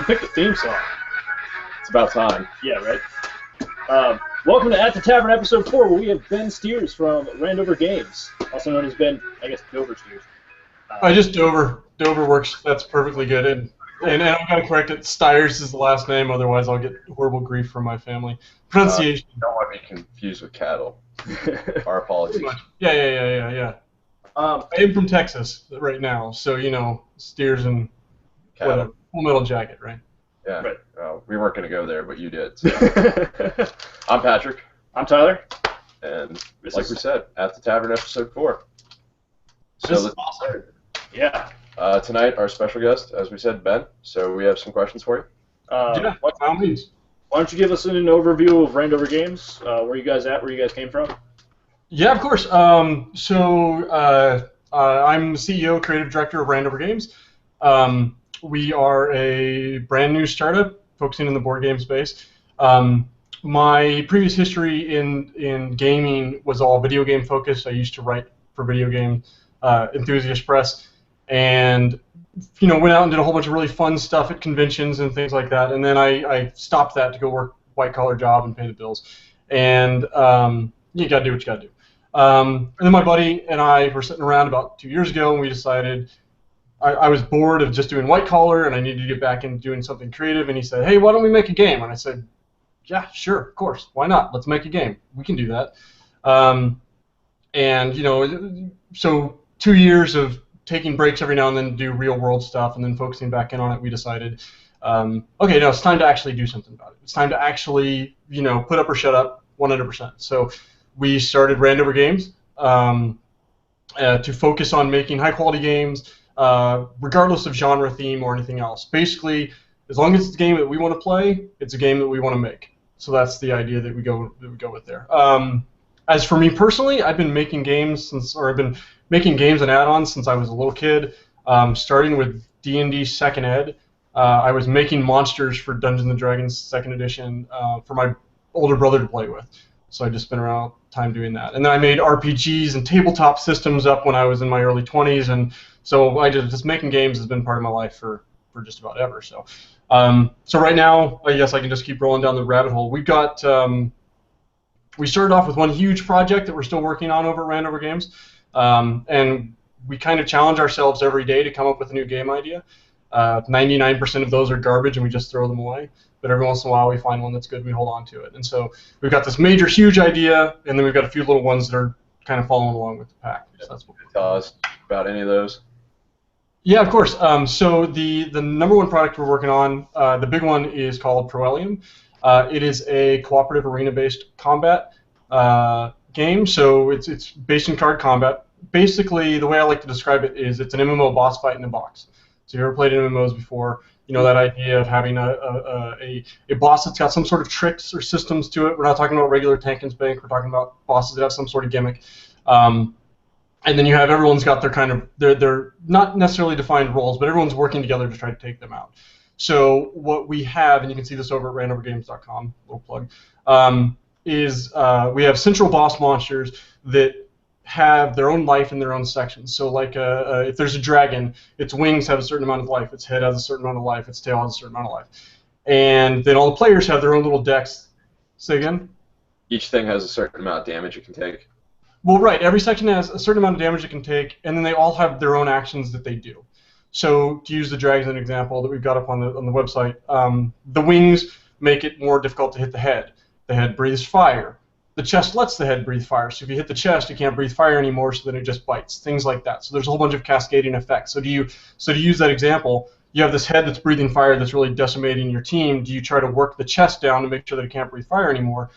You picked the theme song. It's about time. Yeah, right? Welcome to At The Tavern, Episode 4, where we have Ben Stiers from Randover Games, also known as Ben, I guess, Dover Stiers. Just Dover. Dover works. That's perfectly good. And I've got to correct it. Stiers is the last name, otherwise I'll get horrible grief from my family. Pronunciation. Don't want to be confused with cattle. Our apologies. Yeah. I am from Texas right now, so, you know, steers and Cattle. Full Metal Jacket, right? Yeah. Right. We weren't going to go there, but you did. So. I'm Patrick. I'm Tyler. And like we said, At The Tavern, Episode 4. So This let's is awesome. start. Yeah. Tonight, our special guest, as we said, Ben. So we have some questions for you. Yeah, by all means. Why don't you give us an overview of Randover Games, where you guys at, where you guys came from? Yeah, of course. I'm the CEO, creative director of Randover Games. We are a brand new startup focusing in the board game space. My previous history in gaming was all video game focused. I used to write for video game enthusiast press, and went out and did a whole bunch of really fun stuff at conventions and things like that. And then I stopped that to go work white collar job and pay the bills. And you gotta do what you gotta do. And then my buddy and I were sitting around about 2 years ago, and we decided I was bored of just doing white collar, and I needed to get back into doing something creative. And he said, "Hey, why don't we make a game?" And I said, "Yeah, sure, of course. Why not? Let's make a game. We can do that." So 2 years of taking breaks every now and then to do real world stuff, and then focusing back in on it, we decided, okay, no, it's time to actually do something about it. It's time to actually, put up or shut up 100%. So we started Randover Games to focus on making high-quality games, regardless of genre, theme, or anything else. Basically, as long as it's a game that we want to play, it's a game that we want to make. So that's the idea that we go with there. As for me personally, I've been making games I've been making games and add-ons since I was a little kid, starting with D&D 2nd Ed. I was making monsters for Dungeons & Dragons 2nd Edition for my older brother to play with. So I just spent around time doing that. And then I made RPGs and tabletop systems up when I was in my early 20s, and so just making games has been part of my life for just about ever. So right now, I guess I can just keep rolling down the rabbit hole. We've got we started off with one huge project that we're still working on over at Randover Games, and we kind of challenge ourselves every day to come up with a new game idea. 99% of those are garbage, and we just throw them away. But every once in a while, we find one that's good, and we hold on to it. And so we've got this major, huge idea, and then we've got a few little ones that are kind of following along with the pack. So that's what we're Tell us about any of those. Yeah, of course. So the number one product we're working on, the big one is called Proelium. It is a cooperative arena-based combat game. So it's based in card combat. Basically, the way I like to describe it is it's an MMO boss fight in a box. So if you've ever played MMOs before, you know that idea of having a boss that's got some sort of tricks or systems to it. We're not talking about regular tank and spank. We're talking about bosses that have some sort of gimmick. And then you have everyone's got their not necessarily defined roles, but everyone's working together to try to take them out. So what we have, and you can see this over at randovergames.com, little plug, is we have central boss monsters that have their own life in their own sections. So like if there's a dragon, its wings have a certain amount of life, its head has a certain amount of life, its tail has a certain amount of life. And then all the players have their own little decks. Say again? Each thing has a certain amount of damage it can take. Well, right. Every section has a certain amount of damage it can take, and then they all have their own actions that they do. So to use the dragon as an example that we've got up on the website, the wings make it more difficult to hit the head. The head breathes fire. The chest lets the head breathe fire. So if you hit the chest, you can't breathe fire anymore, so then it just bites. Things like that. So there's a whole bunch of cascading effects. So to use that example, you have this head that's breathing fire that's really decimating your team. Do you try to work the chest down to make sure that it can't breathe fire anymore,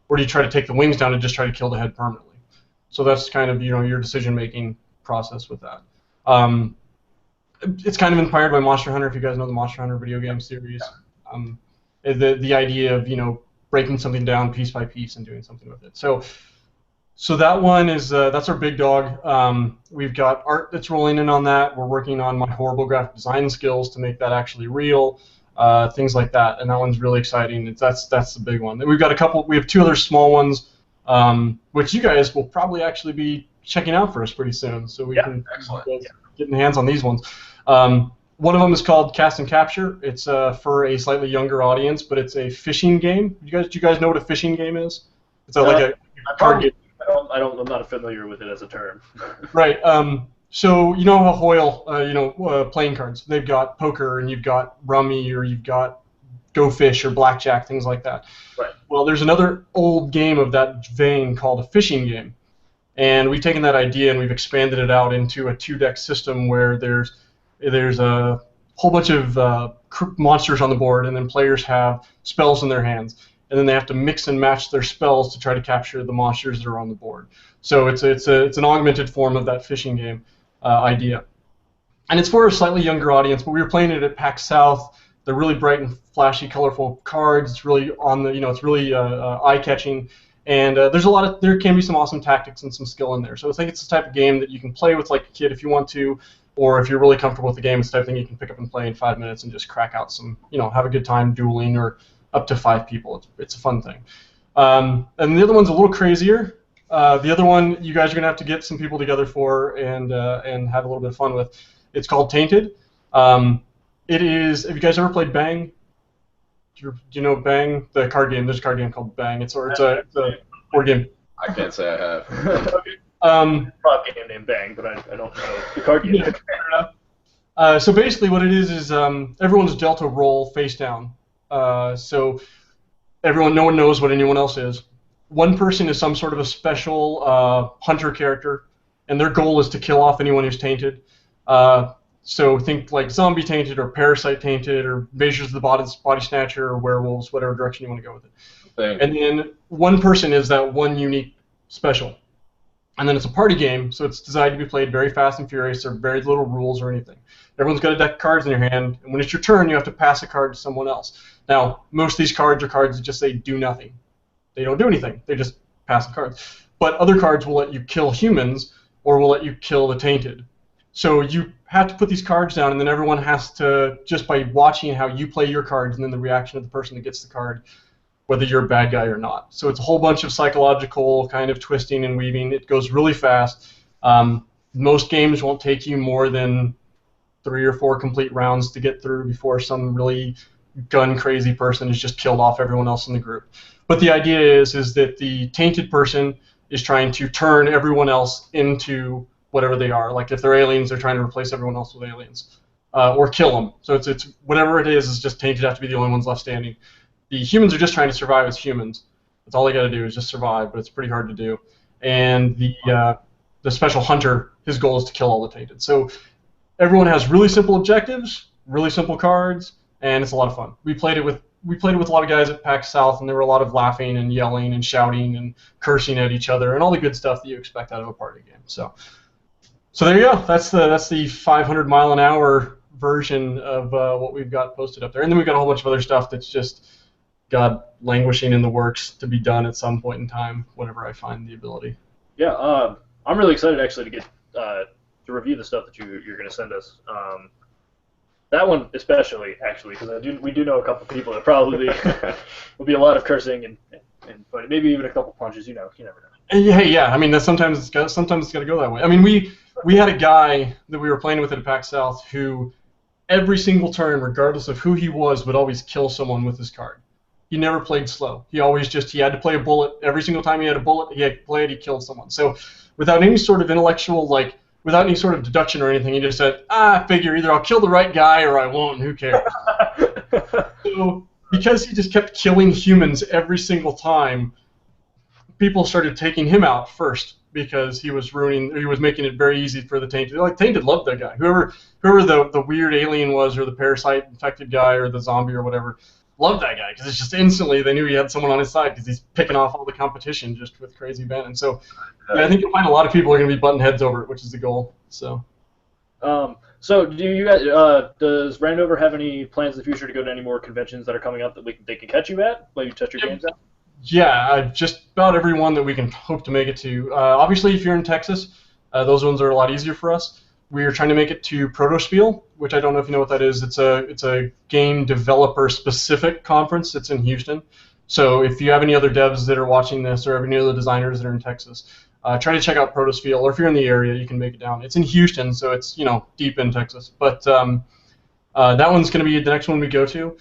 or do you try to take the wings down and just try to kill the head permanently? So that's kind of your decision-making process with that. It's kind of inspired by Monster Hunter, if you guys know the Monster Hunter video game series. The idea of breaking something down piece by piece and doing something with it. So that one is that's our big dog. We've got art that's rolling in on that. We're working on my horrible graphic design skills to make that actually real, things like that. And that one's really exciting. That's the big one. Then we've got we have two other small ones, which you guys will probably actually be checking out for us pretty soon. So we can excellent. getting hands on these ones. One of them is called Cast and Capture. It's for a slightly younger audience, but it's a fishing game. Do you guys know what a fishing game is? It's like a card game. I'm not familiar with it as a term. Right. So you know how Hoyle, playing cards. They've got poker, and you've got rummy, or you've got Go Fish or blackjack, things like that. Right. Well, there's another old game of that vein called a fishing game, and we've taken that idea and we've expanded it out into a 2-deck system where there's a whole bunch of monsters on the board, and then players have spells in their hands, and then they have to mix and match their spells to try to capture the monsters that are on the board. So it's an augmented form of that fishing game idea, and it's for a slightly younger audience. But we were playing it at PAX South. They're really bright and flashy, colorful cards. It's really it's really eye-catching, and there can be some awesome tactics and some skill in there. So I think it's the type of game that you can play with like a kid if you want to. Or if you're really comfortable with the game, it's the type of thing you can pick up and play in 5 minutes and just crack out some, have a good time dueling, or up to 5 people. It's a fun thing. And the other one's a little crazier. The other one you guys are gonna have to get some people together for and have a little bit of fun with. It's called Tainted. It is. Have you guys ever played Bang? Do you know Bang, the card game? There's a card game called Bang. It's a board game. I can't say I have. Okay. Probably a game named Bang, but I don't know the card game. So basically what it is everyone's dealt a roll face down. So no one knows what anyone else is. One person is some sort of a special hunter character, and their goal is to kill off anyone who's tainted. So think like zombie tainted, or parasite tainted, or Invasions of the Body Snatcher, or werewolves, whatever direction you want to go with it. And then one person is that one unique special. And then it's a party game, so it's designed to be played very fast and furious. There are very little rules or anything. Everyone's got a deck of cards in your hand, and when it's your turn, you have to pass a card to someone else. Now, most of these cards are cards that just say do nothing. They don't do anything. They just pass the cards. But other cards will let you kill humans, or will let you kill the tainted. So you have to put these cards down, and then everyone has to, just by watching how you play your cards and then the reaction of the person that gets the card, whether you're a bad guy or not. So it's a whole bunch of psychological kind of twisting and weaving. It goes really fast. Most games won't take you more than 3 or 4 complete rounds to get through before some really gun-crazy person has just killed off everyone else in the group. But the idea is that the tainted person is trying to turn everyone else into whatever they are. Like if they're aliens, they're trying to replace everyone else with aliens. Or kill them. So it's whatever it is just tainted have to be the only ones left standing. The humans are just trying to survive as humans. That's all they got to do is just survive, but it's pretty hard to do. And the special hunter, his goal is to kill all the tainted. So everyone has really simple objectives, really simple cards, and it's a lot of fun. We played it with a lot of guys at PAX South, and there were a lot of laughing and yelling and shouting and cursing at each other and all the good stuff that you expect out of a party game. So there you go. That's the 500 mile an hour version of what we've got posted up there. And then we've got a whole bunch of other stuff that's just languishing in the works to be done at some point in time, whenever I find the ability. Yeah, I'm really excited actually to get to review the stuff that you're going to send us. That one especially, actually, because we do know a couple people that probably will be a lot of cursing and funny, maybe even a couple punches. You never know. Yeah. I mean, sometimes it's got to go that way. I mean, we had a guy that we were playing with at PAX South who every single turn, regardless of who he was, would always kill someone with his card. He never played slow. He always he had to play a bullet. Every single time he had a bullet, he had to play it, he killed someone. So without any sort of intellectual, without any sort of deduction or anything, he just said, I figure either I'll kill the right guy or I won't, who cares? So because he just kept killing humans every single time, people started taking him out first because he was making it very easy for the Tainted. Tainted loved that guy. Whoever the weird alien was, or the parasite infected guy, or the zombie or whatever, loved that guy because it's just instantly they knew he had someone on his side because he's picking off all the competition just with crazy Ben. And so I think you'll find a lot of people are going to be butting heads over it, which is the goal. So do you guys does Randover have any plans in the future to go to any more conventions that are coming up that they can catch you at, let you test your games out? Yeah, just about every one that we can hope to make it to. Obviously, if you're in Texas, those ones are a lot easier for us. We are trying to make it to Protospiel, which I don't know if you know what that is. It's a game developer specific conference. It's in Houston. So if you have any other devs that are watching this, or any other designers that are in Texas, try to check out Protospiel. Or if you're in the area, you can make it down. It's in Houston, so it's deep in Texas. But That one's going to be the next one we go to.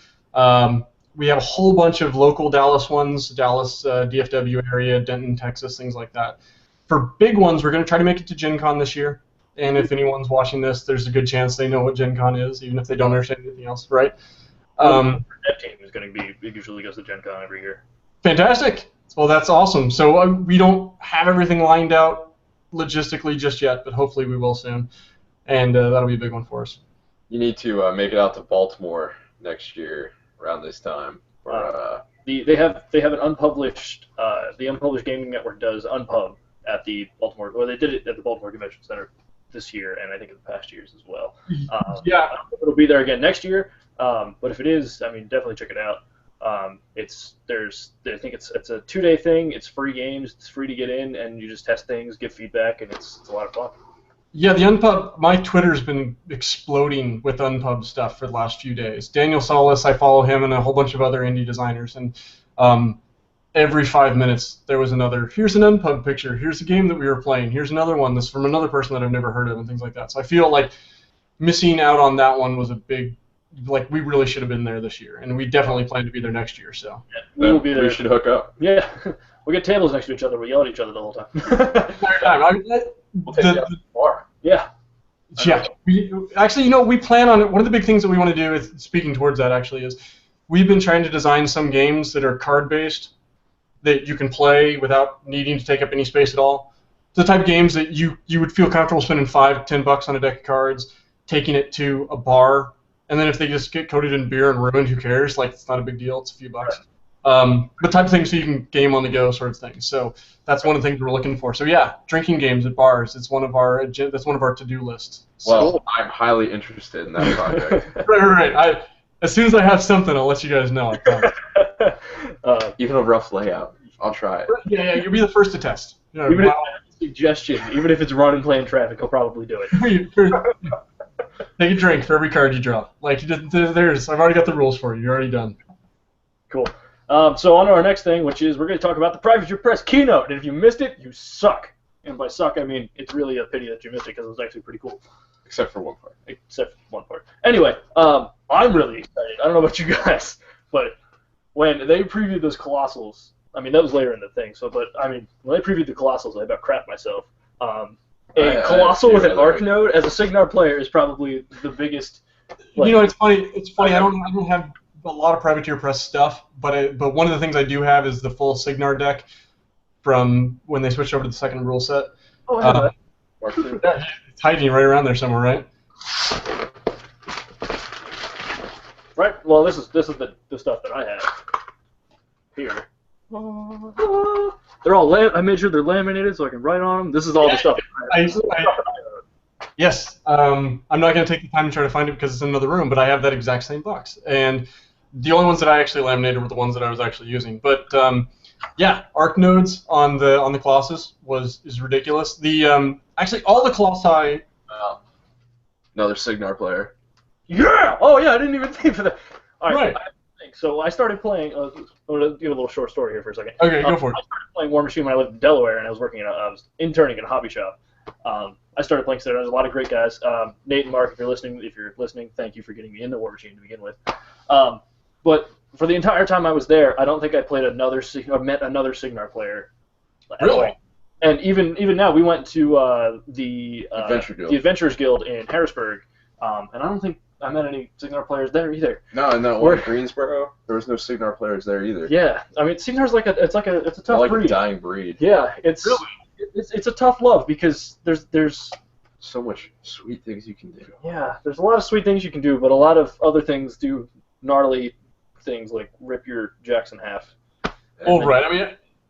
We have a whole bunch of local Dallas ones, Dallas, DFW area, Denton, Texas, things like that. For big ones, we're going to try to make it to Gen Con this year. And if anyone's watching this, there's a good chance they know what Gen Con is, even if they don't understand anything else, right? Our dev team is going to be, it usually goes to Gen Con every year. Fantastic. Well, that's awesome. So we don't have everything lined out logistically just yet, but hopefully we will soon. And that'll be a big one for us. You need to make it out to Baltimore next year around this time. They have an unpublished, the Unpublished Gaming Network does Unpub at the Baltimore, or they did it at the Baltimore Convention Center this year, and I think in the past years as well. Yeah. I don't know if it'll be there again next year, but if it is, I mean, definitely check it out. I think it's a 2-day thing. It's free games. It's free to get in, and you just test things, give feedback, and it's a lot of fun. Yeah, the Unpub, my Twitter's been exploding with Unpub stuff for the last few days. Daniel Solis, I follow him, and a whole bunch of other indie designers, and every 5 minutes there was another, here's an Unpub picture, here's a game that we were playing, here's another one that's from another person that I've never heard of, and things like that. So I feel like missing out on that one was a big, like, we really should have been there this year, and we definitely plan to be there next year. So yeah, we will be there. We should hook up. Yeah, we'll get tables next to each other. We yell at each other the whole time. We'll take it out to the bar. Yeah. Yeah. We plan on it. One of the big things that we want to do, is, speaking towards that actually, is we've been trying to design some games that are card-based that you can play without needing to take up any space at all. The type of games that you would feel comfortable spending $5-10 on a deck of cards, taking it to a bar, and then if they just get coated in beer and ruined, who cares? Like, it's not a big deal. It's a few bucks. But type of things so you can game on the go, sort of thing. So that's one of the things we're looking for. So yeah, drinking games at bars. It's one of our to-do lists. Well, So, I'm highly interested in that project. right. As soon as I have something, I'll let you guys know. I promise. Even a rough layout, I'll try it. Yeah, you'll be the first to test. You know, Even if it's a suggestion, even if it's running playing traffic, he'll probably do it. Take a drink for every card you draw. Like, I've already got the rules for you. You're already done. Cool. So on to our next thing, which is we're going to talk about the Privateer Press keynote. And if you missed it, you suck. And by suck, I mean it's really a pity that you missed it because it was actually pretty cool. Except for one part. Except for one part. Anyway, I'm really excited. I don't know about you guys, but when they previewed those Colossals, I mean, that was later in the thing. So, but I mean, when they previewed the Colossals, I about crap myself. A Colossal with an Arc node as a Signar player is probably the biggest. You know, it's funny. I don't have a lot of Privateer Press stuff, but one of the things I do have is the full Signar deck from when they switched over to the second rule set. Oh, I know that. It's hiding right around there somewhere, right? Right. Well, this is the stuff that I have here. They're all I made sure they're laminated so I can write on them. This is all the stuff. Yes. I'm not going to take the time to try to find it because it's in another room, but I have that exact same box. And the only ones that I actually laminated were the ones that I was actually using. But yeah, arc nodes on the Colossus is ridiculous. The actually all the Colossi. Another Signar player. Yeah. Oh yeah, I didn't even think of that. All right. Right. So I started playing. I'm going to give a little short story here for a second. Okay, go for it. I started playing War Machine when I lived in Delaware, and I was interning in a hobby shop. I started playing there. There's a lot of great guys. Nate and Mark, if you're listening, thank you for getting me into War Machine to begin with. But for the entire time I was there, I don't think I played met another Signar player. Really? All. And even now, we went to the Adventurers Guild in Harrisburg, and I don't think I met any Signar players there either. No, in that one in Greensboro, there was no Signar players there either. Yeah, I mean, Signar's it's a tough breed. A dying breed. Yeah, it's a tough love because there's so much sweet things you can do. Yeah, there's a lot of sweet things you can do, but a lot of other things do gnarly things like rip your jacks in half. Right. I mean,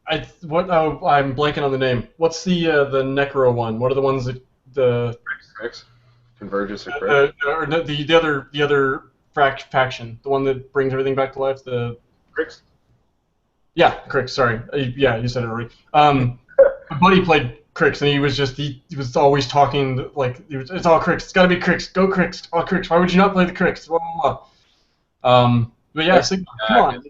I'm blanking on the name. What's the Necro one? What are the ones that the Crix? Convergence or Crix? Or the other faction, the one that brings everything back to life. The Crix. Yeah, Crix. Sorry. Yeah, you said it already. My buddy played Crix, and he was always talking like it's all Crix. It's got to be Crix. Go Crix. All Crix. Why would you not play the Crix? Blah, blah, blah. But yeah, Signar, come on.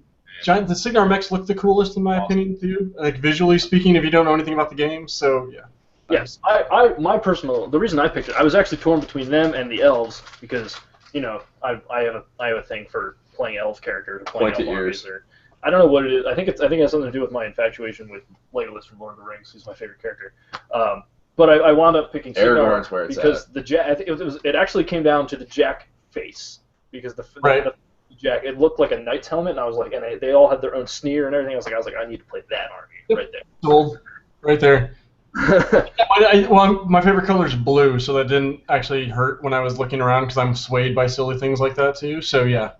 The Signar mechs look the coolest in my opinion too. Like visually speaking, if you don't know anything about the game. So yeah. Yes, the reason I picked it, I was actually torn between them and the elves because you know, I have a thing for playing elf characters or playing Pointy elf armies, ears. or I don't know what it is. I think it has something to do with my infatuation with Legolas from Lord of the Rings. He's my favorite character. But I wound up picking Aragorn's where it's because the Jack. I think it actually came down to the Jack face because the Jack, it looked like a knight's helmet, and I was like, and they all had their own sneer and everything. I was like, I need to play that army right there. Sold. Right there. Well, my favorite color is blue, so that didn't actually hurt when I was looking around because I'm swayed by silly things like that too. So yeah.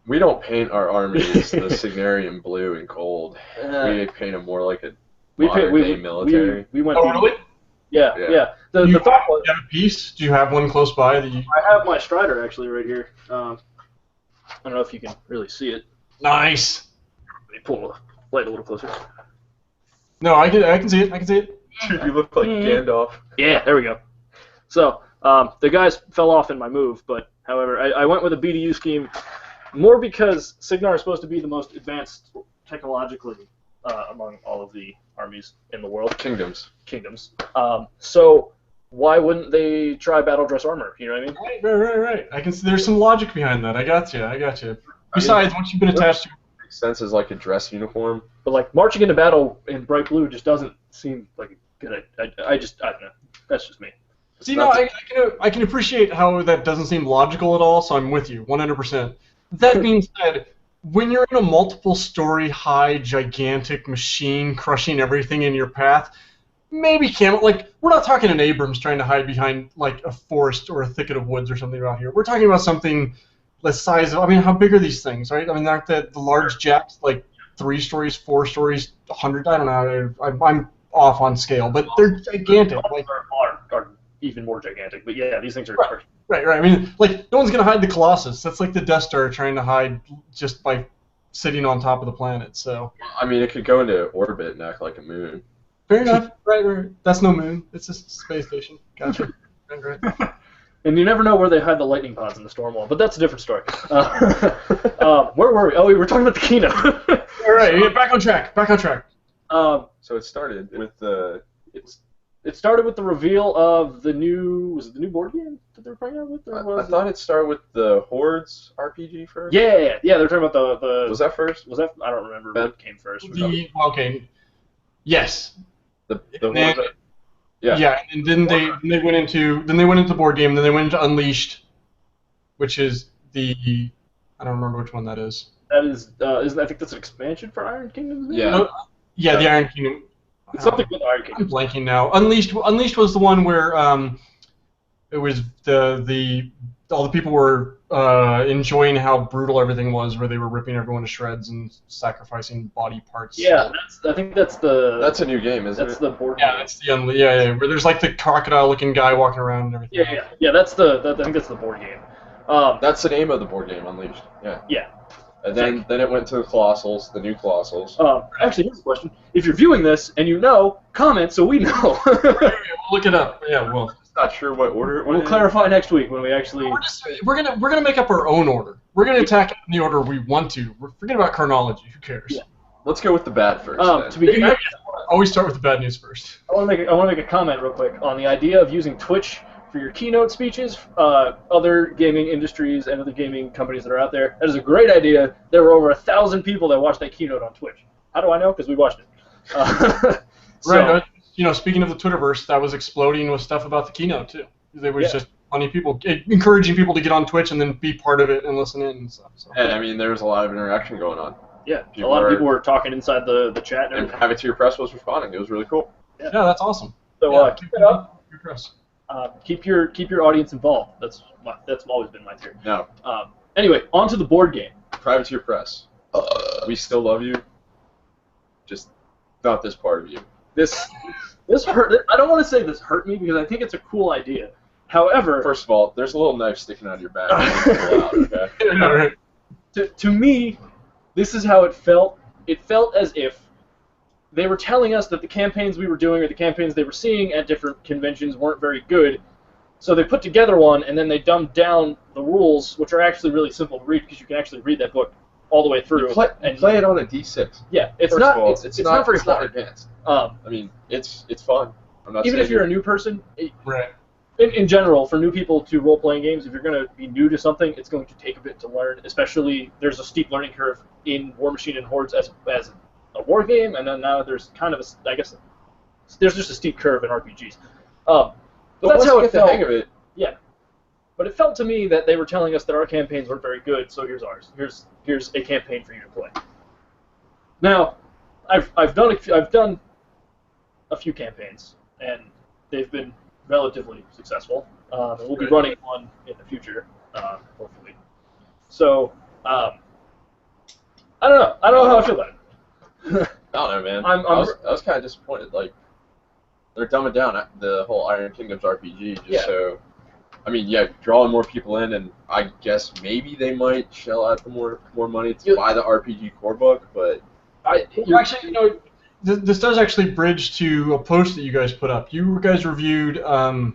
We don't paint our armies the Signarian blue and gold. We paint them more like a modern-day military. We went. Oh, really? Yeah. The thought was, do you have a piece? Do you have one close by? That you... I have my Strider actually right here. I don't know if you can really see it. Nice. Let me pull the light a little closer. No, I can see it. I can see it. Dude, you look like Gandalf. Yeah, there we go. So the guys fell off in my move, but however, I went with a BDU scheme more because Signar is supposed to be the most advanced technologically among all of the armies in the world. Kingdoms. So why wouldn't they try battle dress armor? You know what I mean? Right. I can see there's some logic behind that. I got you. Besides, once you've been attached to... Makes sense as like a dress uniform. But like marching into battle in bright blue just doesn't seem like a good. I don't know. That's just me. See, no, I can appreciate how that doesn't seem logical at all. So I'm with you 100%. That being said, when you're in a multiple-story high, gigantic machine crushing everything in your path, maybe we're not talking an Abrams trying to hide behind like a forest or a thicket of woods or something out here. We're talking about something the size of. I mean, how big are these things, right? I mean, aren't the large jacks like 3 stories, 4 stories, 100? I don't know. I'm off on scale, but they're gigantic. Like are even more gigantic. But yeah, these things are. Right. I mean, like, no one's going to hide the Colossus. That's like the Death Star trying to hide just by sitting on top of the planet, so... I mean, it could go into orbit and act like a moon. Fair enough. Right. That's no moon. It's a space station. Gotcha. Right. And you never know where they hide the lightning pods in the storm wall, but that's a different story. Where were we? Oh, we were talking about the keynote. All right, back on track. So it started with the... It started with the reveal of the new... Was it the new board game that they were playing out with? I thought it started with the Hordes RPG first. Yeah. They were talking about the... Was that first? Was that... I don't remember what came first. Okay. Yes. The Hordes... Yeah, and then they went into the board game, then they went into Unleashed, which is the... I don't remember which one that is. That is... I think that's an expansion for Iron Kingdom? Yeah. The Iron Kingdom... It's something with Iron Kingdom. I'm blanking now. Unleashed was the one where it was all the people were enjoying how brutal everything was, where they were ripping everyone to shreds and sacrificing body parts. Yeah, I think that's the... That's a new game, isn't it? That's the board game. Yeah, that's the where there's like the crocodile-looking guy walking around and everything. Yeah. I think that's the board game. That's the name of the board game, Unleashed. Yeah. Yeah. And then it went to the new Colossals. Actually, here's a question. If you're viewing this and you know, comment so we know. We'll look it up. Yeah, well, not sure what order it went We'll in. clarify next week when we actually... We're gonna make up our own order. We're gonna attack it in the order we want to. Forget about chronology. Who cares? Yeah. Let's go with the bad first. To begin, always start with the bad news first. I want to make a comment real quick on the idea of using Twitch for your keynote speeches. Other gaming industries and other gaming companies that are out there. That is a great idea. There were over 1,000 people that watched that keynote on Twitch. How do I know? Because we watched it. Right. Speaking of the Twitterverse, that was exploding with stuff about the keynote too. There was just funny people encouraging people to get on Twitch and then be part of it and listen in and stuff. So. And I mean, there was a lot of interaction going on. Yeah, a lot of people were talking inside the chat. And Have It To Your Press was responding. It was really cool. Yeah, that's awesome. So keep it up. Your press. Keep your audience involved. That's always been my theory. No. Anyway, on to the board game. Private to Your Press. We still love you. Just not this part of you. This hurt. I don't want to say this hurt me because I think it's a cool idea. However, first of all, there's a little knife sticking out of your back. Okay? To me, this is how it felt. It felt as if they were telling us that the campaigns we were doing or the campaigns they were seeing at different conventions weren't very good. So they put together one, and then they dumbed down the rules, which are actually really simple to read because you can actually read that book all the way through. Play it on a D6. Yeah, it's First not. Of all, it's not very hard. Advanced. I mean, it's fun. I'm not even saying if you're a new person, right. in general, for new people to role-playing games, if you're going to be new to something, it's going to take a bit to learn. Especially, there's a steep learning curve in War Machine and Hordes as a war game, and then now there's kind of I guess there's just a steep curve in RPGs. But that's how it felt. The hang of it. Yeah, but it felt to me that they were telling us that our campaigns weren't very good, so here's ours. Here's a campaign for you to play. Now, I've done a few campaigns, and they've been relatively successful. And we'll be running one in the future, hopefully. So, I don't know. I don't know how I feel about it. I don't know, man. I was kind of disappointed. Like, they're dumbing down the whole Iron Kingdoms RPG just so. I mean, yeah, drawing more people in, and I guess maybe they might shell out the more money to buy the RPG core book, but actually, this does actually bridge to a post that you guys put up. You guys reviewed Dungeons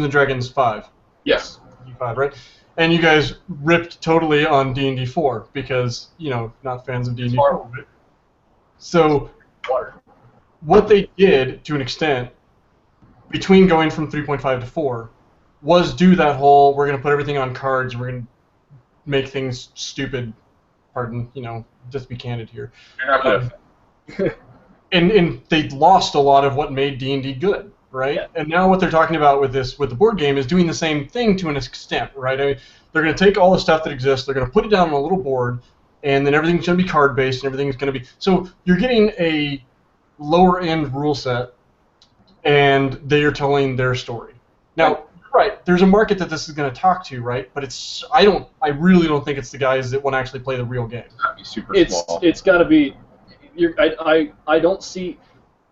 & Dragons 5. Yes. D5, right? And you guys ripped totally on D&D 4 because, not fans of D&D 4. Right? So, what they did, to an extent, between going from 3.5 to 4, was do that whole, we're going to put everything on cards, we're going to make things stupid, just be candid here. You're not going to... and they lost a lot of what made D&D good, right? Yeah. And now what they're talking about with the board game is doing the same thing to an extent, right? I mean, they're going to take all the stuff that exists, they're going to put it down on a little board, and then everything's going to be card-based, and everything's going to be... So you're getting a lower-end rule set, and they are telling their story. Now, right, there's a market that this is going to talk to, right? But I really don't think it's the guys that want to actually play the real game. It's got to be super small. It's got to be... I don't see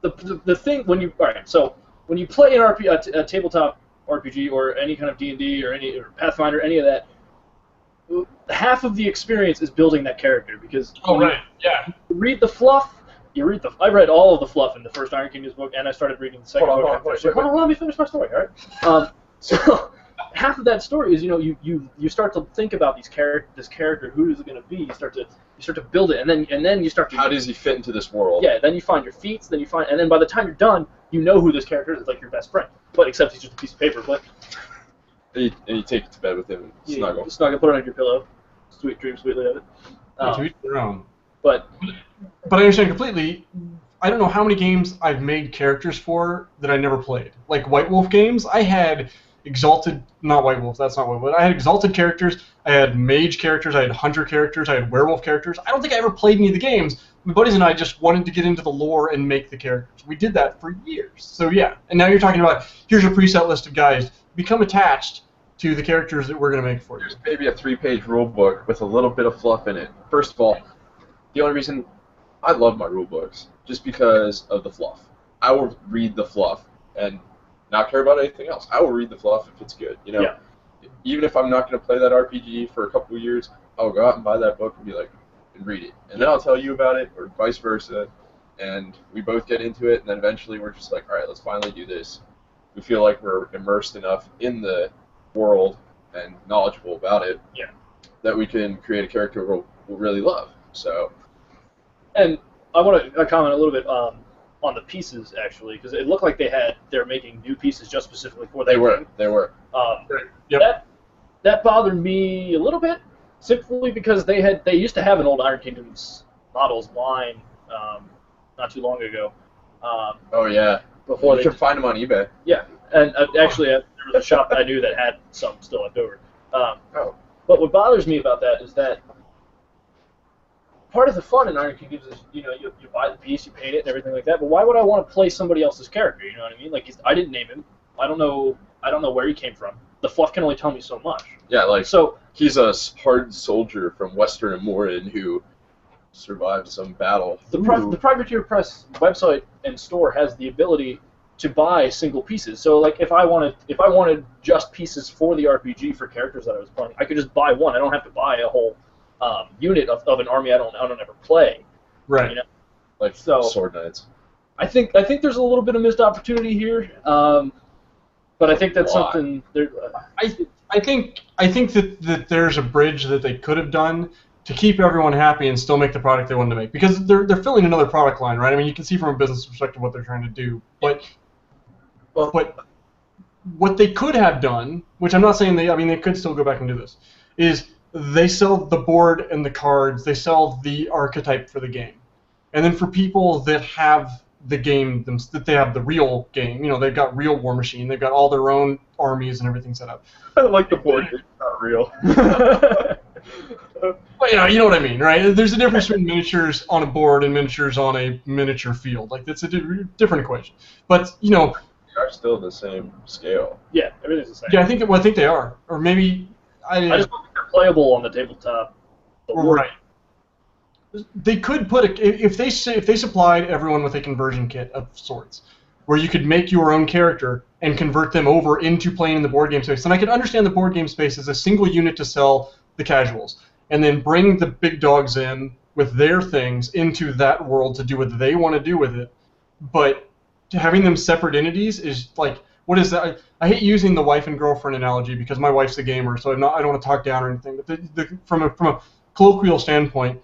the thing when you so when you play a tabletop RPG or any kind of D&D or Pathfinder, any of that, half of the experience is building that character because you read the fluff. I read all of the fluff in the first Iron Kingdoms book, and I started reading the second book. Hold on, let me finish my story. All right. So half of that story is you start to think about this character, who is it going to be? You start to build it, and then you start to. How does he fit into this world? Yeah. Then you find your feats. And then by the time you're done, you know who this character is. It's like your best friend, but except he's just a piece of paper. But and you take it to bed with him and snuggle. Snuggle, put it on your pillow. Sweet dreams, sweetly of it. To each their own. But I understand completely. I don't know how many games I've made characters for that I never played. Like White Wolf games, I had not White Wolf, that's not White Wolf. I had exalted characters, I had mage characters, I had hunter characters, I had werewolf characters. I don't think I ever played any of the games. My buddies and I just wanted to get into the lore and make the characters. We did that for years. So yeah, and now you're talking about, here's a preset list of guys. Become attached to the characters that we're going to make for you. There's maybe a 3-page rule book with a little bit of fluff in it. First of all, the only reason I love my rule books, just because of the fluff. I will read the fluff and not care about anything else. I will read the fluff if it's good. Yeah. Even if I'm not going to play that RPG for a couple of years, I'll go out and buy that book and read it. And then I'll tell you about it, or vice versa, and we both get into it, and then eventually we're just like, all right, let's finally do this. We feel like we're immersed enough in the world and knowledgeable about it that we can create a character we'll really love. So, and I want to comment a little bit on the pieces, actually, because it looked like they're making new pieces just specifically for that game. They were. That bothered me a little bit, simply because they used to have an old Iron Kingdoms models line not too long ago. Oh yeah. Before you can find them on eBay. Yeah, and actually there was a shop that I knew that had some still left over. But what bothers me about that is that part of the fun in Iron Kingdoms is, you buy the piece, you paint it, and everything like that. But why would I want to play somebody else's character? You know what I mean? Like, I didn't name him. I don't know where he came from. The fluff can only tell me so much. Yeah, he's a hardened soldier from Western Amorin who survived some battle. The Privateer Press website and store has the ability to buy single pieces. So, like, if I wanted just pieces for the RPG for characters that I was playing, I could just buy one. I don't have to buy a whole unit of an army I don't ever play. Right. Like sword knights. I think there's a little bit of missed opportunity here, but I think that's something. I think that there's a bridge that they could have done to keep everyone happy and still make the product they wanted to make, because they're filling another product line, right? I mean, you can see from a business perspective what they're trying to do, but what they could have done, which I'm not saying they could still go back and do this, is they sell the board and the cards, they sell the archetype for the game. And then for people that have the game, that they have the real game, they've got real War Machine, they've got all their own armies and everything set up. I like the board, it's not real. But you know what I mean, right? There's a difference between miniatures on a board and miniatures on a miniature field. Like, that's a different equation. But, They are still the same scale. Yeah, everything's the same. yeah, I think they are. Or maybe... I just don't think they're playable on the tabletop. Right. They could put if they supplied everyone with a conversion kit of sorts, where you could make your own character and convert them over into playing in the board game space. And I could understand the board game space as a single unit to sell the casuals, and then bring the big dogs in with their things into that world to do what they want to do with it. But having them separate entities is like, what is that? I hate using the wife and girlfriend analogy because my wife's a gamer, so I don't want to talk down or anything. But from a colloquial standpoint,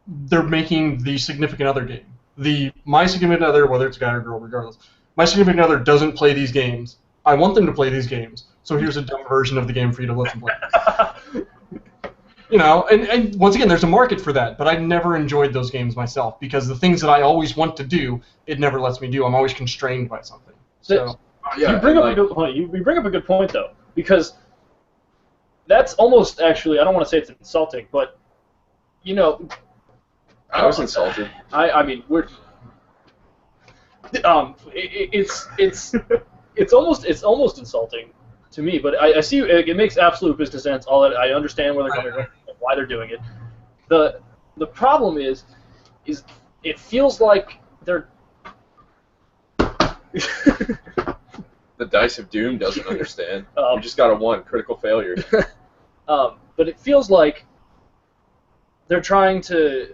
they're making the significant other game. My significant other, whether it's a guy or girl, regardless, my significant other doesn't play these games. I want them to play these games, so here's a dumb version of the game for you to let them play. And once again, there's a market for that, but I've never enjoyed those games myself because the things that I always want to do, it never lets me do. I'm always constrained by something. So you bring up a good point. You bring up a good point though, because that's almost actually, I don't want to say it's insulting, but I was insulted. I mean, we're it's almost insulting to me, but I see it makes absolute business sense. All that I understand where they're coming from and why they're doing it. The problem is it feels like they're the Dice of Doom doesn't understand. You just got a 1 critical failure. But it feels like they're trying to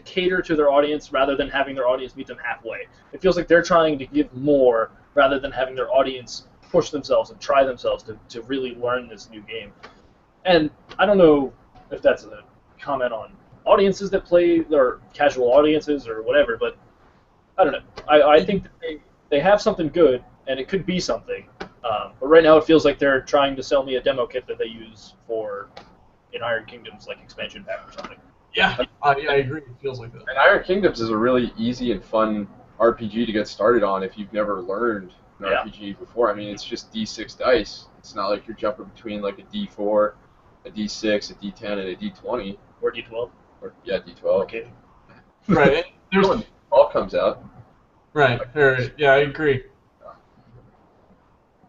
cater to their audience rather than having their audience meet them halfway. It feels like they're trying to give more rather than having their audience push themselves and try themselves to really learn this new game. And I don't know if that's a comment on audiences that play, or casual audiences or whatever, but I don't know. I think that they have something good, and it could be something. But right now it feels like they're trying to sell me a demo kit that they use in Iron Kingdoms, like expansion pack or something. Yeah, I agree. It feels like that. And Iron Kingdoms is a really easy and fun RPG to get started on if you've never learned an RPG before. I mean, it's just D6 dice. It's not like you're jumping between like a D4, a D6, a D10, and a D20. Or D12. Or D12. Okay. Right. There's when all comes out. Right. Yeah, I agree.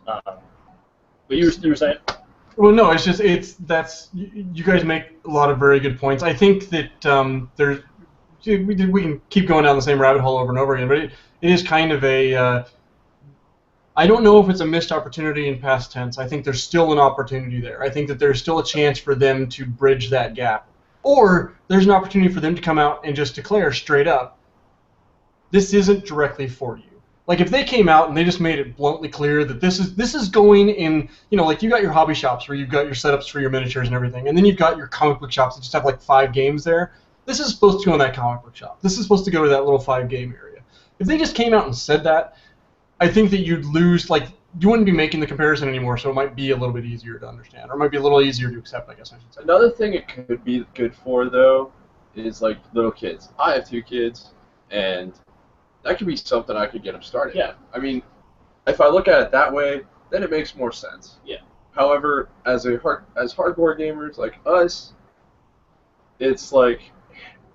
But you were saying? Well, no, you guys make a lot of very good points. I think that we can keep going down the same rabbit hole over and over again, but it is kind of a I don't know if it's a missed opportunity in past tense. I think there's still an opportunity there. I think that there's still a chance for them to bridge that gap. Or there's an opportunity for them to come out and just declare straight up, this isn't directly for you. Like if they came out and they just made it bluntly clear that this is going in, like you got your hobby shops where you've got your setups for your miniatures and everything, and then you've got your comic book shops that just have like 5 games there. This is supposed to go in that comic book shop. This is supposed to go to that little 5-game area. If they just came out and said that, I think that you'd lose, you wouldn't be making the comparison anymore, so it might be a little bit easier to understand, or it might be a little easier to accept, I guess I should say. Another thing it could be good for, though, is like little kids. I have 2 kids, and that could be something I could get them started. Yeah. I mean, if I look at it that way, then it makes more sense. Yeah. However, as hardcore gamers like us, it's like,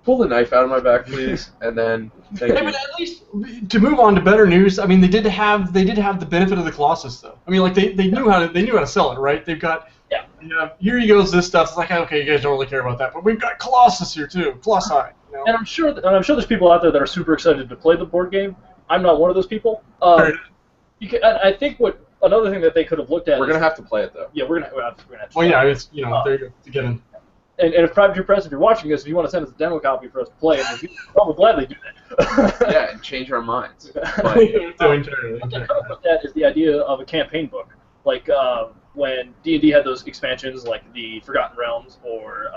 pull the knife out of my back, please, and then thank you. But at least to move on to better news, I mean, they did have the benefit of the Colossus, though. I mean, like they knew how to sell it, right? They've got here goes this stuff. It's like, okay, you guys don't really care about that, but we've got Colossus here too, Colossi. And I'm sure there's people out there that are super excited to play the board game. I'm not one of those people. I think another thing that they could have looked at. We're gonna have to play it though. Yeah, we're gonna have to. Well, yeah, it's there you go to get in. And if Private Press, if you're watching this, if you want to send us a demo copy for us to play, we'll gladly do that. Yeah, and change our minds. That is the idea of a campaign book, like when D&D had those expansions, like the Forgotten Realms or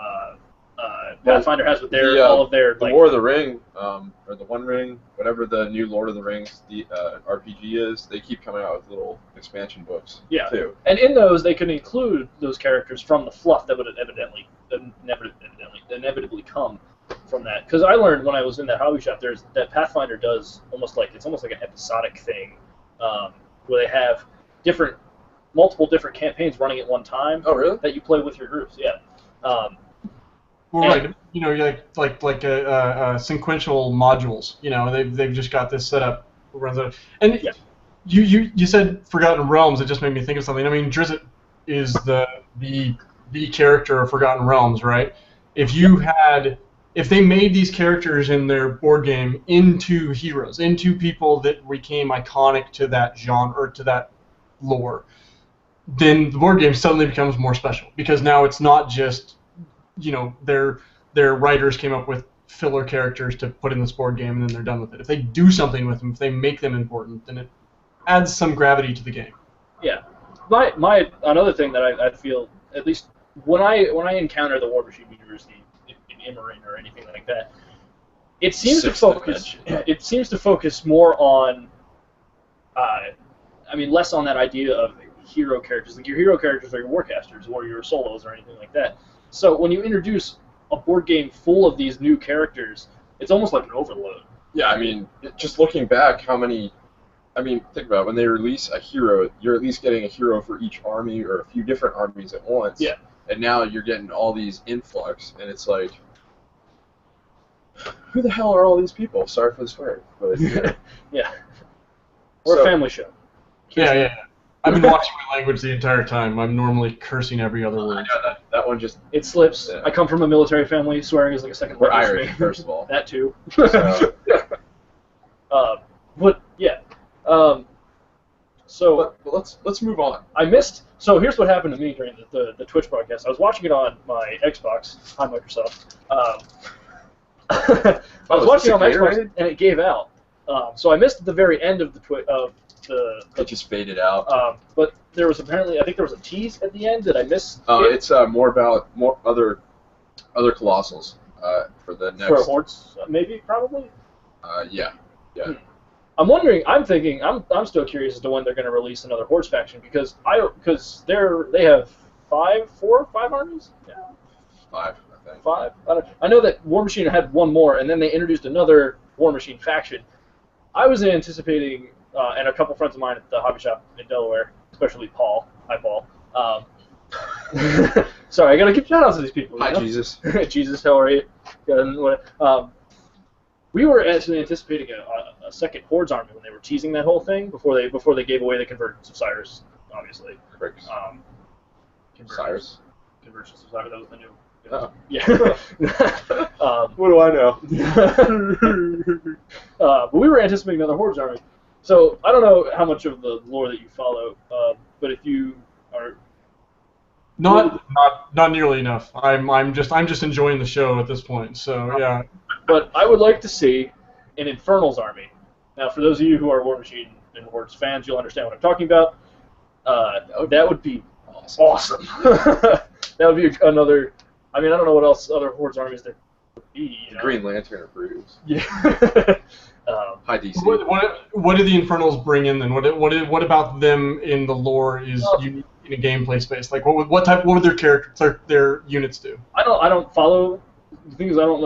Pathfinder has with their all of their the like. War of the Ring, or the One Ring, whatever the new Lord of the Rings RPG is. They keep coming out with little expansion books. Yeah. Too. And in those, they can include those characters from the fluff that would inevitably come from that. Because I learned when I was in that hobby shop, that Pathfinder does almost like an episodic thing, where they have multiple different campaigns running at one time. Oh, really? That you play with your groups. Yeah. Well, right. You know, like sequential modules. You know, they've just got this set up. And yeah. you said Forgotten Realms. It just made me think of something. I mean, Drizzt is the character of Forgotten Realms, right? If they made these characters in their board game into heroes, into people that became iconic to that genre or to that lore, then the board game suddenly becomes more special because now it's not just, you know, their writers came up with filler characters to put in this board game and then they're done with it. If they do something with them, if they make them important, then it adds some gravity to the game. Yeah. My another thing that I feel, at least when I encounter the War Machine University in Immerin or anything like that, it seems to focus more on less on that idea of hero characters. Like your hero characters are your warcasters or your solos or anything like that. So when you introduce a board game full of these new characters, it's almost like an overload. Yeah, I mean, just looking back, think about it, when they release a hero, you're at least getting a hero for each army or a few different armies at once. Yeah. And now you're getting all these influx, and it's like, who the hell are all these people? Sorry for the swearing, but yeah. Yeah. We're a family show. Yeah. I've been watching my language the entire time. I'm normally cursing every other word. I know that one just... It slips. Yeah. I come from a military family. Swearing is like a second We're language Irish, to me. first of all. That too. So, But yeah. So but let's move on. I missed. So here's what happened to me during the Twitch broadcast. I was watching it on my Xbox. Hi, Microsoft. I was watching it on my Xbox and it gave out. So I missed the very end of It just faded out. But there was I think there was a tease at the end. Did I miss? It's more about other colossals for the next. For Hordes, maybe, probably. Yeah. I'm wondering. I'm thinking. I'm still curious as to when they're going to release another Hordes faction because they have five armies. Yeah. 5, I think. 5. I know that War Machine had one more, and then they introduced another War Machine faction. I was anticipating, and a couple friends of mine at the hobby shop in Delaware, especially Paul. Hi, Paul. Sorry, I gotta give shout outs to these people. Hi, know? Jesus. Jesus, how are you? We were actually anticipating a second Hordes army when they were teasing that whole thing before they gave away the Convergence of Cyrus, obviously. Cyrus? Convergence of Cyrus, that was the new. Oh. Yeah. What do I know? But we were anticipating another Hordes army. So I don't know how much of the lore that you follow, but if you are not nearly enough. I'm just enjoying the show at this point. So yeah. But I would like to see an Infernals army. Now, for those of you who are War Machine and Hordes fans, you'll understand what I'm talking about. That would be awesome. That would be another. I mean, I don't know what else other Hordes armies there would be. You know? Green Lantern approves. Yeah. Hi, DC. What do the Infernals bring in then? What about them in the lore is unique in a gameplay space? Like what would their characters, their units do? I don't follow. The thing is, I don't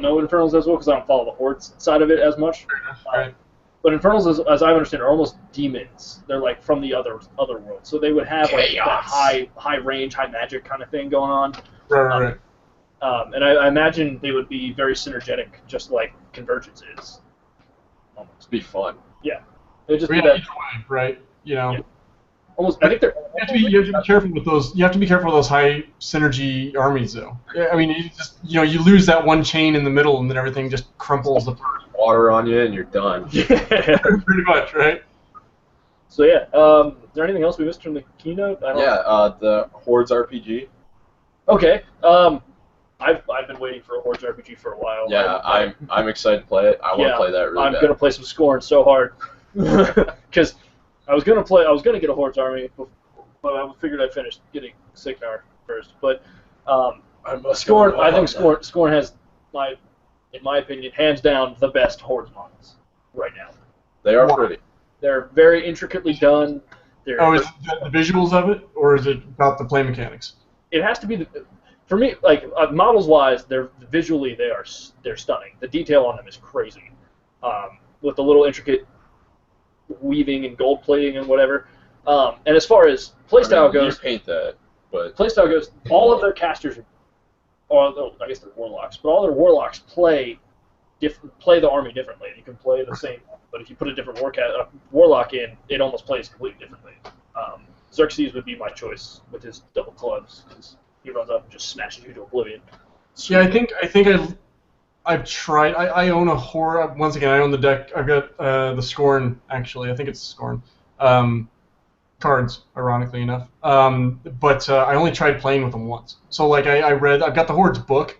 know Infernals as well because I don't follow the Hordes side of it as much. Right. But Infernals, as I understand, are almost demons. They're like from the other world, so they would have like that high range, high magic kind of thing going on. Right. And I imagine they would be very synergetic, just like Convergence is. Almost. It'd be fun. Yeah. It'd just be Either that. way, right? You know. Yeah. Almost. I think they're. You have to be careful with those. You have to be careful with those high synergy armies, though. I mean, you lose that one chain in the middle, and then everything just crumples apart. Water on you, and you're done. Yeah. Pretty much, right? So yeah. Is there anything else we missed from the keynote? The Hordes RPG. Okay. I've been waiting for a Hordes RPG for a while. Yeah, I'm excited to play it. I want to play that really bad. I'm gonna play some Scorn so hard because I was gonna get a Hordes army, but I figured I'd finish getting Signar first. But I must Scorn. go I think on Scorn has in my opinion, hands down the best Horde models right now. that. They are Wow. pretty. They're very intricately done. Oh, is it the visuals of it, or is it about the play mechanics? It has to be for me. Like models wise, they're visually they're stunning. The detail on them is crazy, with the little intricate weaving and gold plating and whatever. And as far as playstyle goes, you paint that, but playstyle goes, all of their casters, or I guess they're warlocks, but all their warlocks play the army differently. You can play the same, but if you put a different warlock in, it almost plays completely differently. Xerxes would be my choice with his double clubs, because he runs up and just smashes you to oblivion. Yeah, I think I've tried. I own a Horde. Once again, I own the deck. I've got the Scorn, actually. I think it's Scorn. Cards, ironically enough. But I only tried playing with them once. So, like, I've got the Horde's book,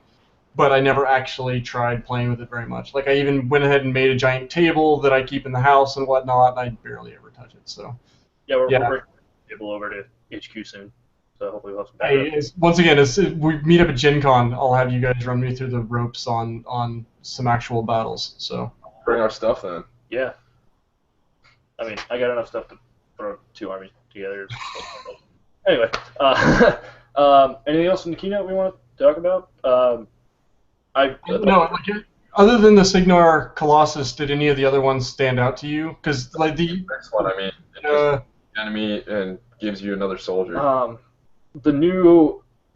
but I never actually tried playing with it very much. Like, I even went ahead and made a giant table that I keep in the house and whatnot, and I barely ever touch it, so. Yeah, we're bringing the table over to HQ soon, so hopefully we'll have some backup. Once again, as we meet up at Gen Con, I'll have you guys run me through the ropes on some actual battles, so. bring our stuff then. Yeah. I mean, I got enough stuff to throw two armies together. Anyway, anything else in the keynote we want to talk about? No, like, other than the Signar Colossus, did any of the other ones stand out to you? Because like the Next one, I mean, it just enemy and gives you another soldier.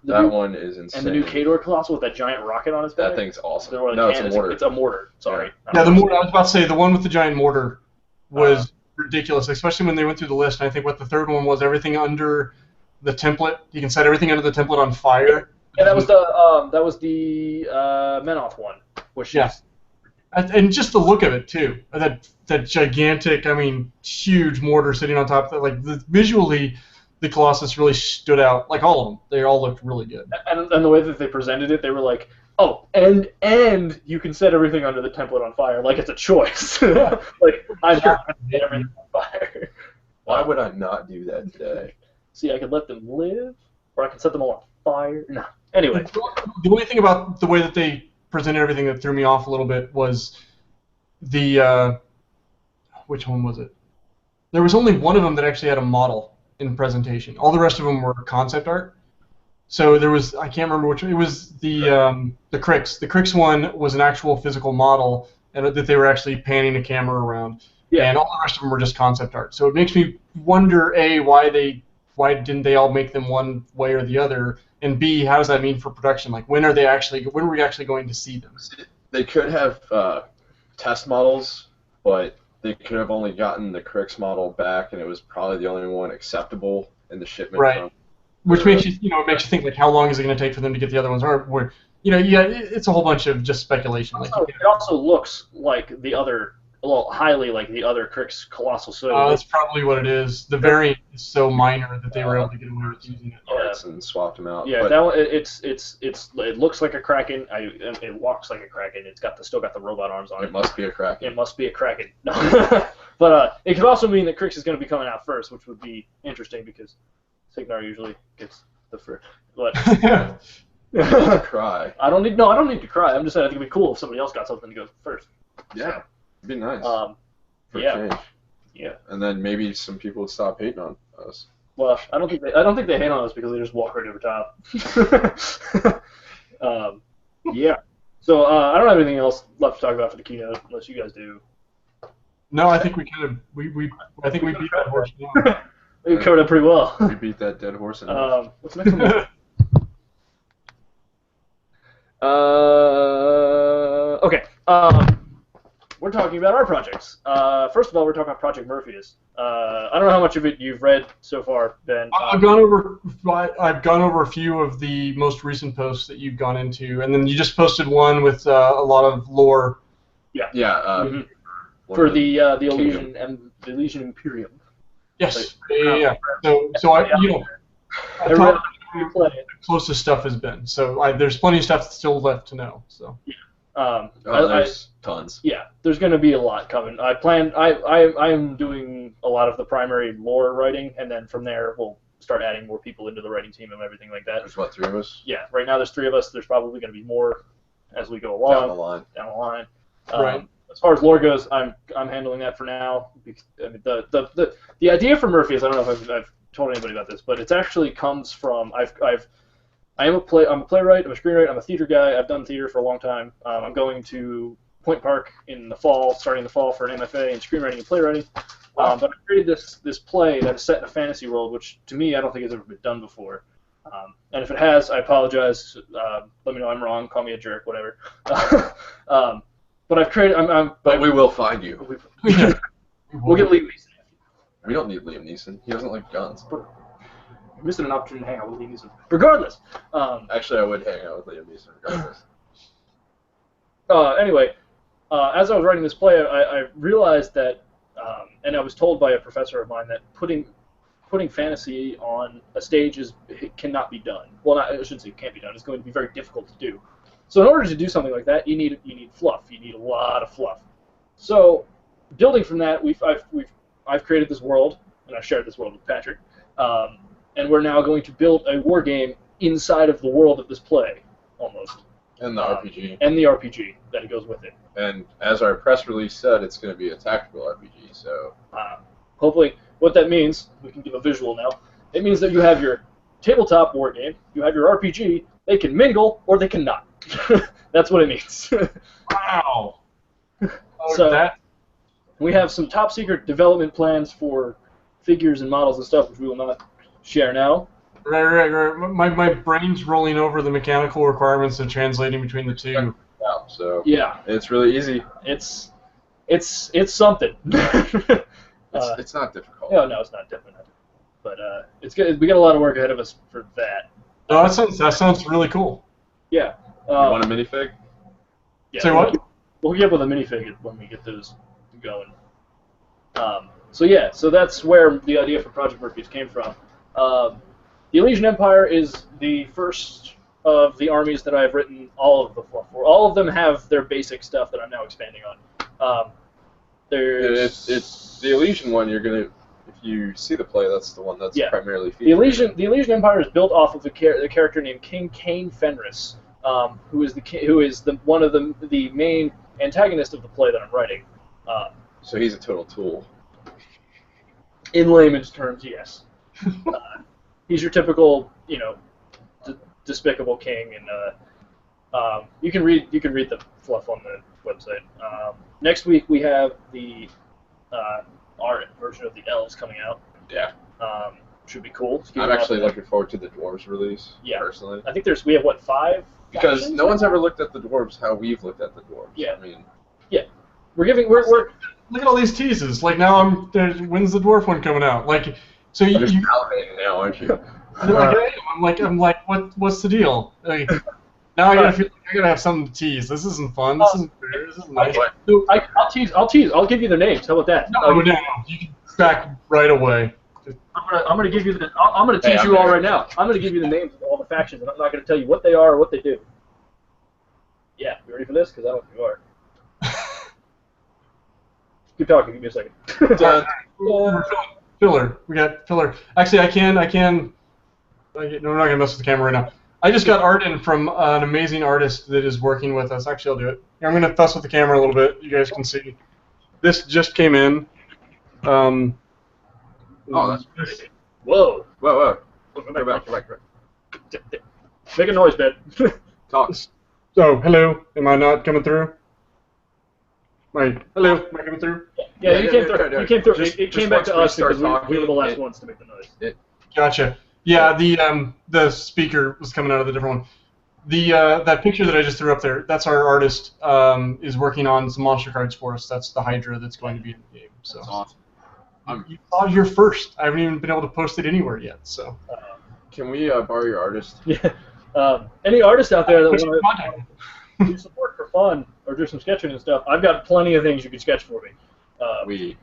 That one is insane. And the new Khador Colossal with that giant rocket on his back. That thing's awesome. No, it's a mortar. It's a mortar. Sorry. Yeah, the mortar. I was about to say the one with the giant mortar was ridiculous, especially when they went through the list. And I think what the third one was, everything under the template. You can set everything under the template on fire. Yeah, that was the Menoth one, which is. And just the look of it too. That gigantic, I mean, huge mortar sitting on top of that. Like visually, the Colossus really stood out. Like all of them, they all looked really good. And the way that they presented it, they were like, oh, and you can set everything under the template on fire, like it's a choice. Like I'm not going to set everything on fire. Why would I not do that today? See, I could let them live, or I can set them all on fire. No. Anyway. The only thing about the way that they presented everything that threw me off a little bit was the which one was it? There was only one of them that actually had a model in presentation. All the rest of them were concept art. So there was, I can't remember which one. It was the Crix. The Crix one was an actual physical model and that they were actually panning a camera around. Yeah. And all the rest of them were just concept art. So it makes me wonder, A, why didn't they all make them one way or the other? And B, how does that mean for production? Like, when are we actually going to see them? They could have test models, but they could have only gotten the Crix model back, and it was probably the only one acceptable in the shipment. Right. Which makes you think, like, how long is it going to take for them to get the other ones? Or it's a whole bunch of just speculation. Like, it also looks like the other, well, highly like the other Crix Colossal. So that's probably what it is. The variant is so minor that they were able to get away with using it. And swapped them out. Yeah, but that one, it looks like a Kraken. It walks like a Kraken. It's still got the robot arms on it. It must be a Kraken. It must be a Kraken. No. But it could also mean that Crix is going to be coming out first, which would be interesting because Signar usually gets the first. But cry. I don't need to cry. I'm just saying I think it'd be cool if somebody else got something to go first. Yeah, it'd be nice. For yeah. change. Yeah. And then maybe some people would stop hating on us. Well, I don't think they hate on us because they just walk right over top. Yeah. So I don't have anything else left to talk about for the keynote, unless you guys do. No, I think we kind of we beat that horse. We covered it pretty well. We beat that dead horse. What's next one? Okay. We're talking about our projects. First of all, we're talking about Project Merphias. I don't know how much of it you've read so far, Ben. I've gone over a few of the most recent posts that you've gone into, and then you just posted one with a lot of lore. Yeah. Yeah. For the Elysian and the Elysian Imperium. Yes. Yeah. So I thought the closest stuff has been. So there's plenty of stuff still left to know. So. There's tons. Yeah, there's going to be a lot coming. I am doing a lot of the primary lore writing, and then from there we'll start adding more people into the writing team and everything like that. There's what, 3 of us? Yeah, right now there's 3 of us. There's probably going to be more as we go along. Down the line. Right. As far as lore goes, I'm handling that for now. I mean, the idea for Merphias, I don't know if I've told anybody about this, but it actually comes from I'm a playwright, I'm a screenwriter, I'm a theater guy. I've done theater for a long time. I'm going to Point Park in the fall, starting the fall for an MFA in screenwriting and playwriting. But I created this play that is set in a fantasy world, which to me I don't think has ever been done before. And if it has, I apologize. Let me know I'm wrong. Call me a jerk, whatever. But I've created. But we will find you. We'll get Liam Neeson. We don't need Liam Neeson. He doesn't like guns. You're missing an opportunity to hang out with Liam Neeson. Regardless. Actually, I would hang out with Liam Neeson regardless. Anyway, as I was writing this play, I realized that, and I was told by a professor of mine that putting fantasy on a stage cannot be done. Well, I shouldn't say it can't be done. It's going to be very difficult to do. So in order to do something like that, you need fluff. You need a lot of fluff. So building from that, I've created this world, and I've shared this world with Patrick, and we're now going to build a war game inside of the world of this play, almost. And the RPG. And the RPG that goes with it. And as our press release said, it's going to be a tactical RPG. So hopefully, what that means, we can give a visual now. It means that you have your tabletop war game, you have your RPG. They can mingle or they cannot. That's what it means. Wow. So we have some top secret development plans for figures and models and stuff, which we will not share now. Right. My brain's rolling over the mechanical requirements and translating between the two. So yeah, it's really easy. It's something. It's not difficult. No, it's not difficult. But it's good. We got a lot of work ahead of us for that. Oh, that sounds really cool. Yeah. You want a minifig? Yeah. Say what? We'll get with a minifig when we get those going. So that's where the idea for Project Merphias came from. The Elysian Empire is the first of the armies that I've written all of the fluff for. All of them have their basic stuff that I'm now expanding on. It's the Elysian one. You're gonna, if you see the play, that's the one that's primarily featured. The Elysian Empire is built off of the character named King Cain Fenris, who is one of the main antagonists of the play that I'm writing. So he's a total tool. In layman's terms, yes. He's your typical, despicable king, and you can read the fluff on the website. Next week we have the art version of the elves coming out. Yeah. Should be cool. I'm actually looking forward to the dwarves release. Yeah. Personally. I think we have 5. Because no one's ever looked at the dwarves how we've looked at the dwarves. Yeah. I mean. Yeah. We're look at all these teases. Like now when's the dwarf one coming out? Like so you're just validating now, aren't you? I'm like, what's the deal? Like, now I gotta have something to tease. This isn't fun. This isn't fair. This isn't nice. I'll tease. I'll give you the names. How about that? No. You can back right away. I'm gonna give you I'm gonna tease you all right now. I'm gonna give you the names of all the factions, and I'm not gonna tell you what they are or what they do. Yeah, you ready for this? Because I don't know if you are. Keep talking. Give me a second. Filler. We got filler. Actually, I can. No, we're not gonna mess with the camera right now. I just got art in from an amazing artist that is working with us. Actually, I'll do it. I'm gonna fuss with the camera a little bit. You guys can see. This just came in. Oh, that's great. Whoa. Go back. Make a noise, Ben. Talk. So, hello. Am I not coming through? Hello. Am I coming through? Yeah, you came through. You came through. It came back to us because we were the last ones to make the noise. Gotcha. Yeah, the speaker was coming out of the different one. That picture that I just threw up there, that's our artist is working on some monster cards for us. That's the Hydra that's going to be in the game. So that's awesome. You thought you're first. I haven't even been able to post it anywhere yet. So can we borrow your artist? Yeah. Any artists out there that want to do support for fun or do some sketching and stuff, I've got plenty of things you can sketch for me.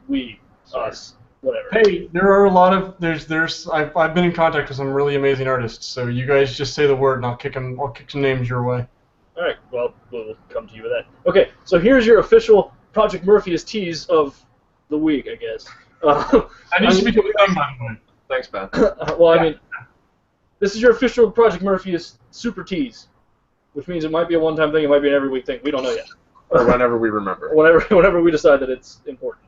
We, us, whatever. Hey, there are a lot of I've been in contact with some really amazing artists. So you guys just say the word, and I'll kick some names your way. All right. Well, we'll come to you with that. Okay. So here's your official Project Merphias tease of the week, I guess. That needs to be the thing, by the way. Thanks, Ben. Well, I mean, this is your official Project Merphias super tease, which means it might be a one-time thing, it might be an every week thing. We don't know yet. Or whenever we remember. Whenever we decide that it's important.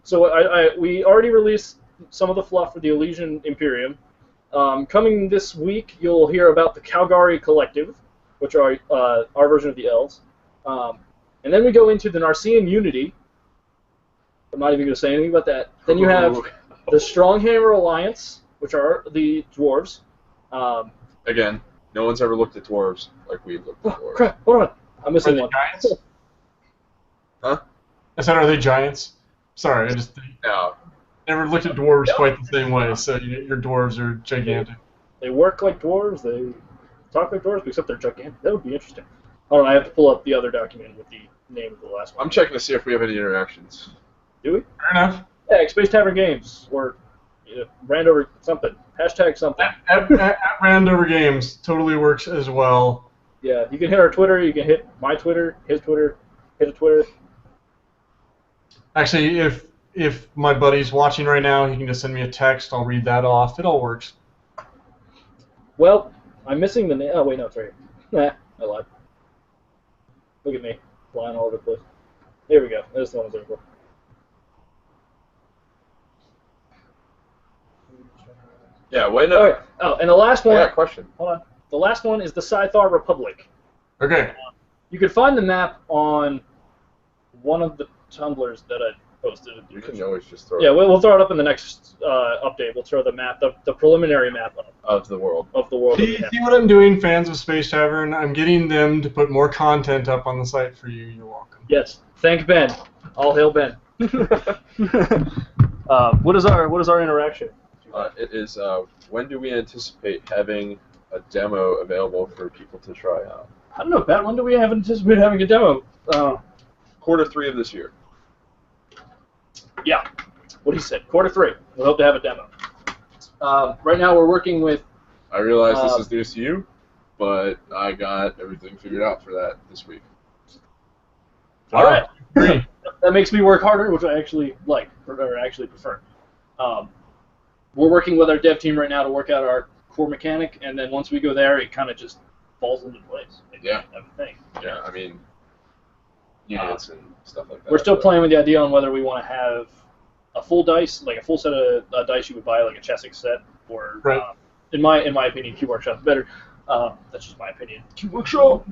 So we already released some of the fluff for the Elysian Imperium. Coming this week, you'll hear about the Calgary Collective, which are our version of the elves. And then we go into the Narcean Unity. I'm not even going to say anything about that. Then you have the Stronghammer Alliance, which are the dwarves. Again, no one's ever looked at dwarves like we've looked at dwarves. Crap, hold on. I'm missing one. Giants? Huh? I said, are they giants? Sorry, I just No. never looked at dwarves quite the same way. So your dwarves are gigantic. They work like dwarves. They talk like dwarves, except they're gigantic. That would be interesting. Hold on, I have to pull up the other document with the name of the last one. I'm checking to see if we have any interactions. Do we? Fair enough. Yeah, Space Tavern Games, or Randover something. Hashtag something. At Randover Games totally works as well. Yeah, you can hit our Twitter, you can hit my Twitter, his Twitter, hit a Twitter. Actually, if my buddy's watching right now, he can just send me a text. I'll read that off. It all works. Well, I'm missing the name. Oh, wait, no, it's right here. Nah, I lied. Look at me, flying all over the place. Here we go. That's the one I was looking for. Yeah, wait, Oh, yeah. Oh, and the last one. I got a question. Hold on. The last one is the Scythar Republic. Okay. You can find the map on one of the Tumblrs that I posted. You can always just throw Yeah, we'll throw it up in the next update. We'll throw the map, the preliminary map up of the world. of the world. See what I'm doing, fans of Space Tavern? I'm getting them to put more content up on the site for you. You're welcome. Yes. Thank Ben. All hail Ben. What is our interaction? It is, when do we anticipate having a demo available for people to try out? I don't know, Ben. When do we anticipate having a demo? Q3 of this year. Yeah. What he said. Q3. We hope to have a demo. Right now we're working with. I realize this is news to you, but I got everything figured out for that this week. All right. Great. That makes me work harder, which I actually like, or actually prefer. We're working with our dev team right now to work out our core mechanic, and then once we go there, it kind of just falls into place. Yeah. Everything. Yeah, I mean, units and stuff like that. We're still playing with the idea on whether we want to have a full dice, like a full set of dice you would buy, like a Chessex set, or right. In my opinion, Q Workshop's better. That's just my opinion. Q Workshop.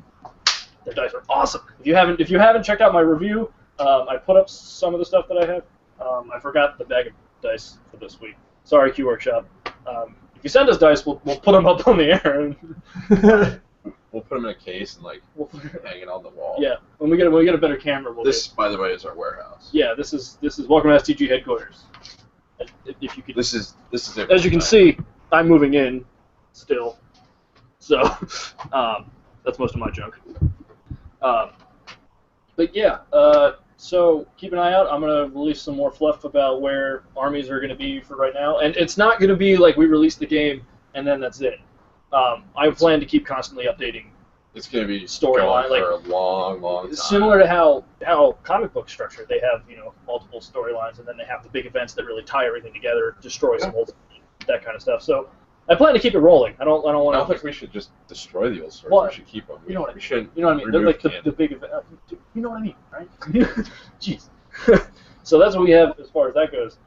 Their dice are awesome. If you haven't checked out my review, I put up some of the stuff that I have. I forgot the bag of dice for this week. Sorry, Q Workshop. If you send us dice, we'll put them up on the air. We'll put them in a case and hang it on the wall. Yeah, when we get a better camera, we'll. This, by the way, is our warehouse. Yeah, this is welcome to STG headquarters. If you could. This is it. As you can see, I'm moving in still, so that's most of my junk. But yeah, so keep an eye out. I'm gonna release some more fluff about where armies are gonna be for right now, and it's not gonna be like we release the game and then that's it. I plan to keep constantly updating. It's going to be storyline for a long, long time. Similar to how comic books structure. They have multiple storylines, and then they have the big events that really tie everything together, destroy some old, that kind of stuff. So I plan to keep it rolling. I don't want to. I don't think we should just destroy the old stories. Well, we should keep them. You know what I mean? We shouldn't. You know what I mean? They're like the big event. You know what I mean, right? Jeez. So that's what we have as far as that goes.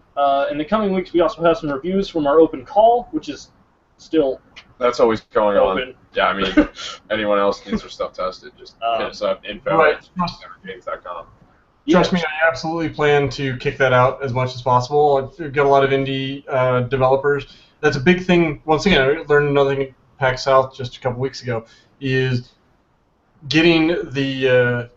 In the coming weeks, we also have some reviews from our open call, which is still. That's always going open. on. Yeah, I mean, anyone else needs their stuff tested, just hit us up, info@taverngames.com. Trust me, I absolutely plan to kick that out as much as possible. I've got a lot of indie developers. That's a big thing. Once again, I learned another thing at PAX South just a couple weeks ago, is getting the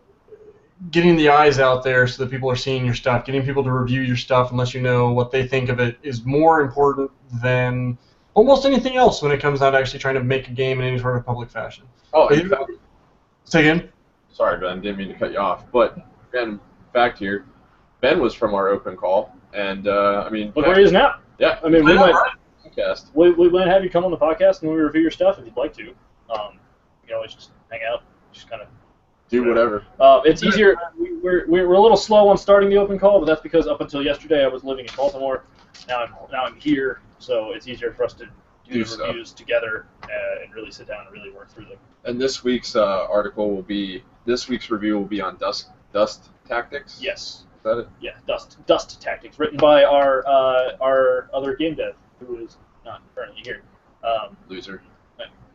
eyes out there so that people are seeing your stuff. Getting people to review your stuff and let you know what they think of it is more important than almost anything else when it comes down to actually trying to make a game in any sort of public fashion. Oh, say again? Sorry, Ben, didn't mean to cut you off. But, Ben, fact here, Ben was from our open call, and, I mean... Look where he is now. Yeah. I mean, we might have you come on the podcast and we review your stuff if you'd like to. You can always just hang out, just kind of... Do whatever. It's easier. We're a little slow on starting the open call, but that's because up until yesterday I was living in Baltimore. Now I'm here. so it's easier for us to do the stuff. reviews together and really sit down and really work through them. And this week's review will be on Dust Tactics. Yes. Is that it? Yeah, Dust Tactics, written by our other game dev, who is not currently here. Loser.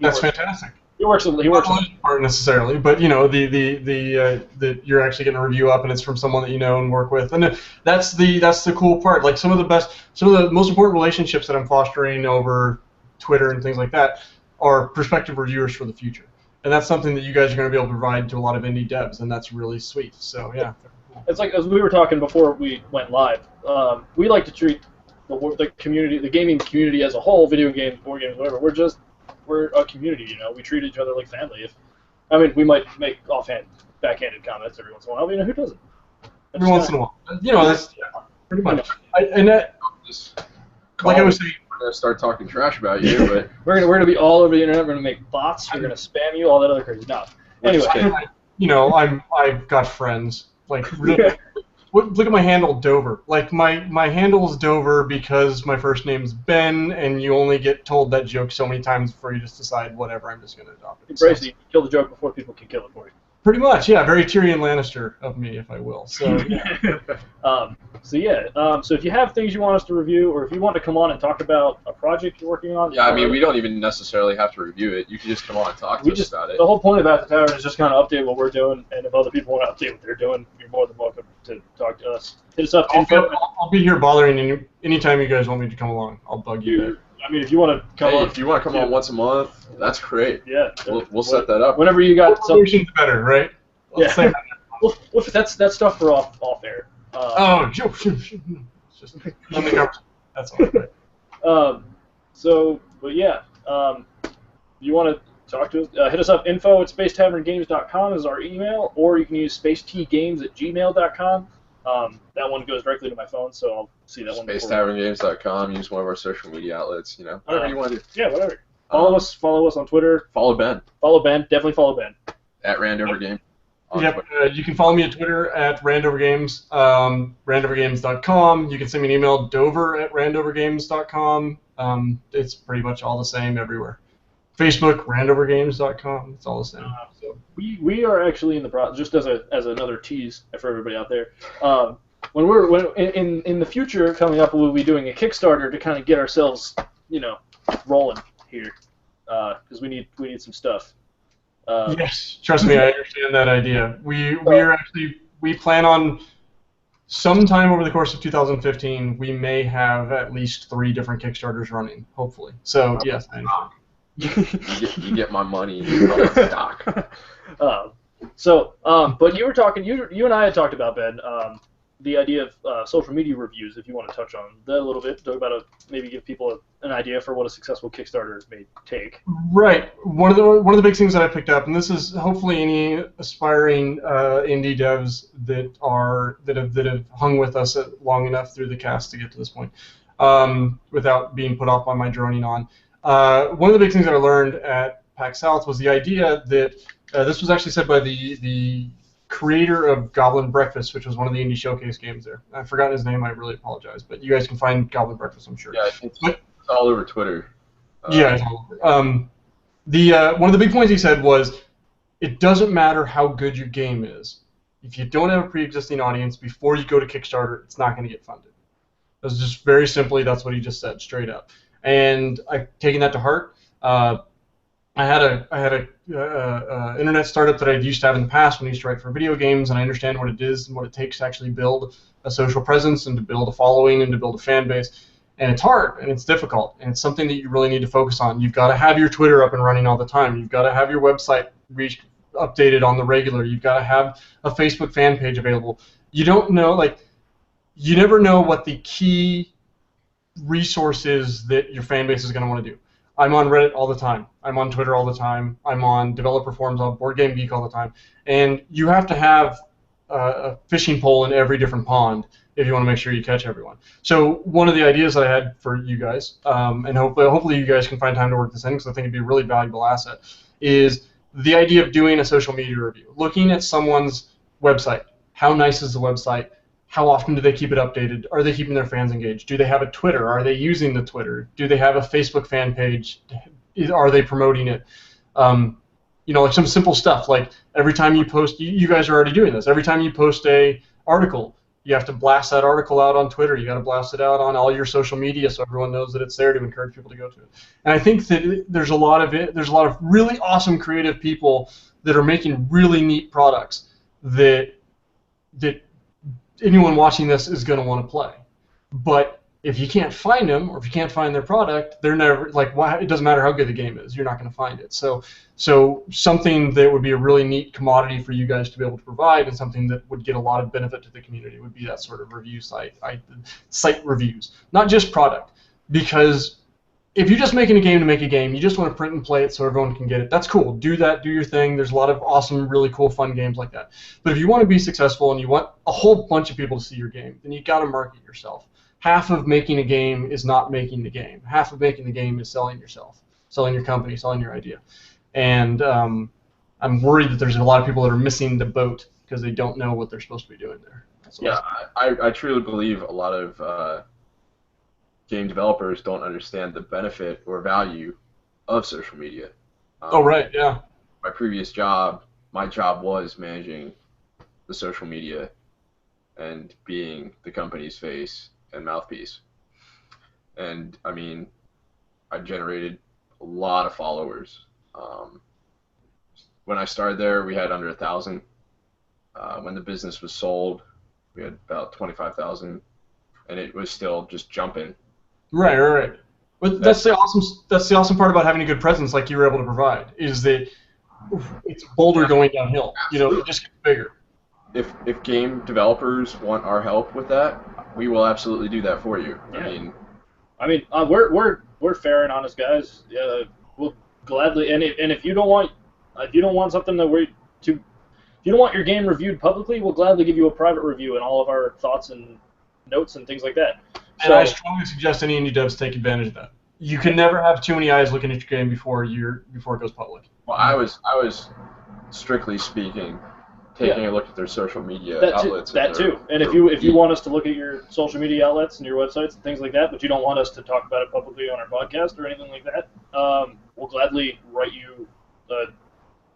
That's fantastic. He works. Not the part necessarily, but you know the you're actually getting a review up and it's from someone that you know and work with, and that's the cool part. Like some of the most important relationships that I'm fostering over Twitter and things like that are prospective reviewers for the future, and that's something that you guys are going to be able to provide to a lot of indie devs, and that's really sweet. So yeah. It's like, as we were talking before we went live, we like to treat the community, the gaming community as a whole, video games, board games, whatever. We're a community, you know. We treat each other like family. We might make backhanded comments every once in a while. But, you know, who doesn't? Every once in a while, you know, that's pretty much. Like I was saying, we're gonna start talking trash about you, but we're gonna be all over the internet. We're gonna make bots. We're gonna spam you, all that other crazy stuff. Anyway, you know, I've got friends. Like, really, look at my handle, Dover. Like, my handle is Dover because my first name's Ben, and you only get told that joke so many times before you just decide, whatever, I'm just going to adopt it. Embrace it. You kill the joke before people can kill it for you. Pretty much, yeah. Very Tyrion Lannister of me, if I will. So, yeah. So if you have things you want us to review, or if you want to come on and talk about a project you're working on. Yeah, I mean, we don't even necessarily have to review it. You can just come on and talk to us about it. The whole point of At The Tavern is just kind of update what we're doing, and if other people want to update what they're doing, you're more than welcome to talk to us. Hit us up. I'll be here bothering you anytime you guys want me to come along. I'll bug you there. I mean, if you want to come on. If you want to come on once a month, that's great. Yeah. We'll set that up. Whenever you got something better, right? Yeah. Well, that's stuff for off air. Just that's all. You want to talk to us? Hit us up. info@spacetaverngames.com is our email, or you can use spacetgames@gmail.com. That one goes directly to my phone, so I'll see that one. Spacetaverngames.com. Use one of our social media outlets. You know, whatever you want to do. Yeah, whatever. Follow us on Twitter. Follow Ben. Definitely follow Ben. At Randover Games. Yep, you can follow me on Twitter at Randover Games, randovergames.com. You can send me an email, dover@randovergames.com. It's pretty much all the same everywhere. Facebook, randovergames.com. It's all the same. So we are actually in the process, just as another tease for everybody out there. When in the future coming up, we'll be doing a Kickstarter to kind of get ourselves, you know, rolling here, because we need some stuff. Yes, trust me, I understand that idea. We plan on sometime over the course of 2015, we may have at least 3 different Kickstarters running, hopefully. So yes, I understand. You get my money. Stock. But you were talking. You and I had talked about, Ben, the idea of social media reviews. If you want to touch on that a little bit, talk about maybe give people an idea for what a successful Kickstarter may take. Right. One of the big things that I picked up, and this is hopefully any aspiring indie devs that have hung with us long enough through the cast to get to this point, without being put off by my droning on. One of the big things that I learned at PAX South was the idea that this was actually said by the creator of Goblin Breakfast, which was one of the indie showcase games there. I've forgotten his name, I really apologize, but you guys can find Goblin Breakfast, I'm sure. Yeah, it's all over Twitter. Yeah, it's all over. One of the big points he said was, it doesn't matter how good your game is. If you don't have a pre-existing audience, before you go to Kickstarter, it's not going to get funded. That's just very simply, that's what he just said, straight up. And I've taken that to heart. I had a internet startup that I used to have in the past when I used to write for video games, and I understand what it is and what it takes to actually build a social presence and to build a following and to build a fan base. And it's hard and it's difficult, and it's something that you really need to focus on. You've got to have your Twitter up and running all the time. You've got to have your website updated on the regular. You've got to have a Facebook fan page available. You don't know, you never know what the key resource is that your fan base is going to want to do. I'm on Reddit all the time. I'm on Twitter all the time. I'm on developer forums on Board Game Geek all the time. And you have to have a fishing pole in every different pond if you want to make sure you catch everyone. So one of the ideas that I had for you guys, and hopefully you guys can find time to work this in because I think it'd be a really valuable asset, is the idea of doing a social media review. Looking at someone's website. How nice is the website? how often do they keep it updated? Are they keeping their fans engaged? Do they have a Twitter? Are they using the Twitter? Do they have a Facebook fan page? Are they promoting it? Like some simple stuff, like every time you post, you guys are already doing this. Every time you post a article, you have to blast that article out on Twitter. You got to blast it out on all your social media so everyone knows that it's there to encourage people to go to it. And I think that there's a lot of really awesome creative people that are making really neat products that anyone watching this is going to want to play. But if you can't find them, or if you can't find their product, they're never it doesn't matter how good the game is, you're not going to find it. So something that would be a really neat commodity for you guys to be able to provide, and something that would get a lot of benefit to the community, would be that sort of review site, site reviews, not just product. Because if you're just making a game to make a game, you just want to print and play it so everyone can get it. That's cool. Do that. Do your thing. There's a lot of awesome, really cool, fun games like that. But if you want to be successful and you want a whole bunch of people to see your game, then you got to market yourself. Half of making a game is not making the game. Half of making the game is selling yourself, selling your company, selling your idea. And I'm worried that there's a lot of people that are missing the boat because they don't know what they're supposed to be doing there. Yeah, I truly believe a lot of game developers don't understand the benefit or value of social media. Oh, right, yeah. My previous job, my job was managing the social media and being the company's face and mouthpiece. And I mean, I generated a lot of followers. When I started there, we had under 1,000. When the business was sold, we had about 25,000, and it was still just jumping. Right. But that's the awesome part about having a good presence, like you were able to provide, is that it's a boulder going downhill. It just gets bigger. If game developers want our help with that, we will absolutely do that for you. Yeah. I mean, we're fair and honest guys. We'll gladly, and if you don't want something if you don't want your game reviewed publicly, we'll gladly give you a private review and all of our thoughts and notes and things like that. And I strongly suggest any indie devs take advantage of that. You can never have too many eyes looking at your game before it goes public. Well, I was strictly speaking taking a look at their social media outlets. That too. And if you want us to look at your social media outlets and your websites and things like that, but you don't want us to talk about it publicly on our podcast or anything like that, we'll gladly write you a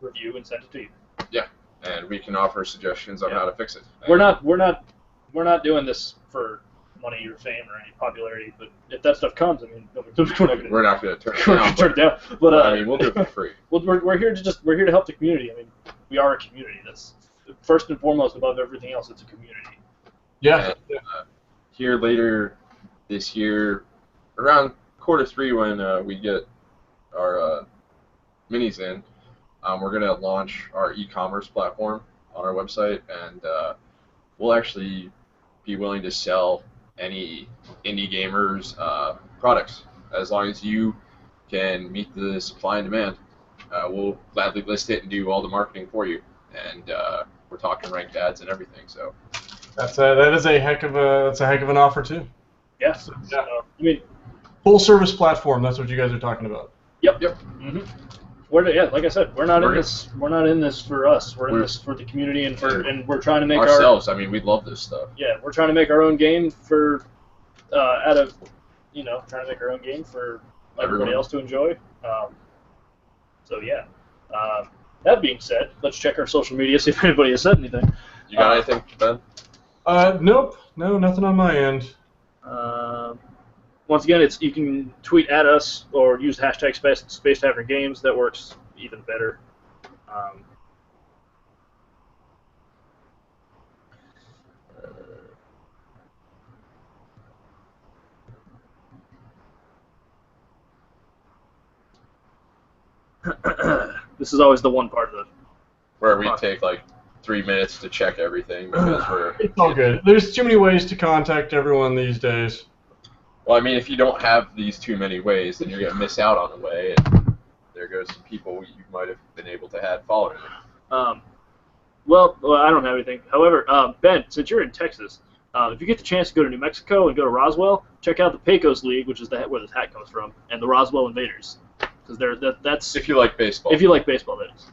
review and send it to you. Yeah, and we can offer suggestions on how to fix it. We're not doing this for money or fame or any popularity, but if that stuff comes, I mean, we're not going to turn it down. But I mean, we'll do it for free. Well, we're here to help the community. I mean, we are a community. That's first and foremost, above everything else. It's a community. Yeah. And, here later this year, around Q3 when we get our minis in, we're going to launch our e-commerce platform on our website, and we'll actually be willing to sell any indie gamers products as long as you can meet the supply and demand. We'll gladly list it and do all the marketing for you, and we're talking ranked ads and everything. So that is a heck of an offer too. Yes. Yeah. I mean, full service platform. That's what you guys are talking about. Yep. Mm-hmm. Like I said, we're not in this. We're not in this for us. We're in this for the community and we're trying to make ourselves. I mean, we love this stuff. Yeah, we're trying to make our own game for trying to make our own game for everybody else to enjoy. So yeah. That being said, let's check our social media, see if anybody has said anything. You got anything, Ben? Nope. No, nothing on my end. Once again, you can tweet at us or use hashtag Space Tavern Games. That works even better. This is always the one part of where we take like 3 minutes to check everything because It's all good. There's too many ways to contact everyone these days. Well, I mean, if you don't have these too many ways, then you're going to miss out on the way, and there goes some people you might have been able to have following you. Well, I don't have anything. However, Ben, since you're in Texas, if you get the chance to go to New Mexico and go to Roswell, check out the Pecos League, which is where this hat comes from, and the Roswell Invaders. Because that's if you like baseball. If you like baseball, that is.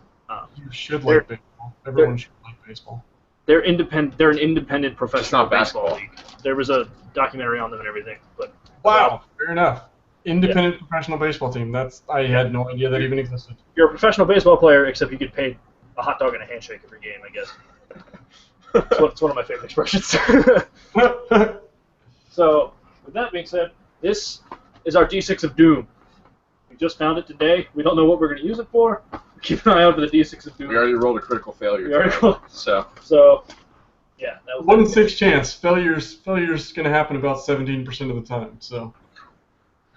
You should like baseball. Everyone should like baseball. They're independent. They're an independent professional not baseball basketball. league. There was a documentary on them and everything. But Wow, fair enough. Independent professional baseball team. I had no idea that even existed. you're a professional baseball player, except you get paid a hot dog and a handshake every game, I guess. It's one of my favorite expressions. So, with that being said, this is our D6 of Doom. We just found it today. We don't know what we're going to use it for. Keep an eye out for the D6 of Doom. We already rolled a critical failure. We already rolled. So, yeah. That was 1 in 6 chance. Failure's going to happen about 17% of the time. So.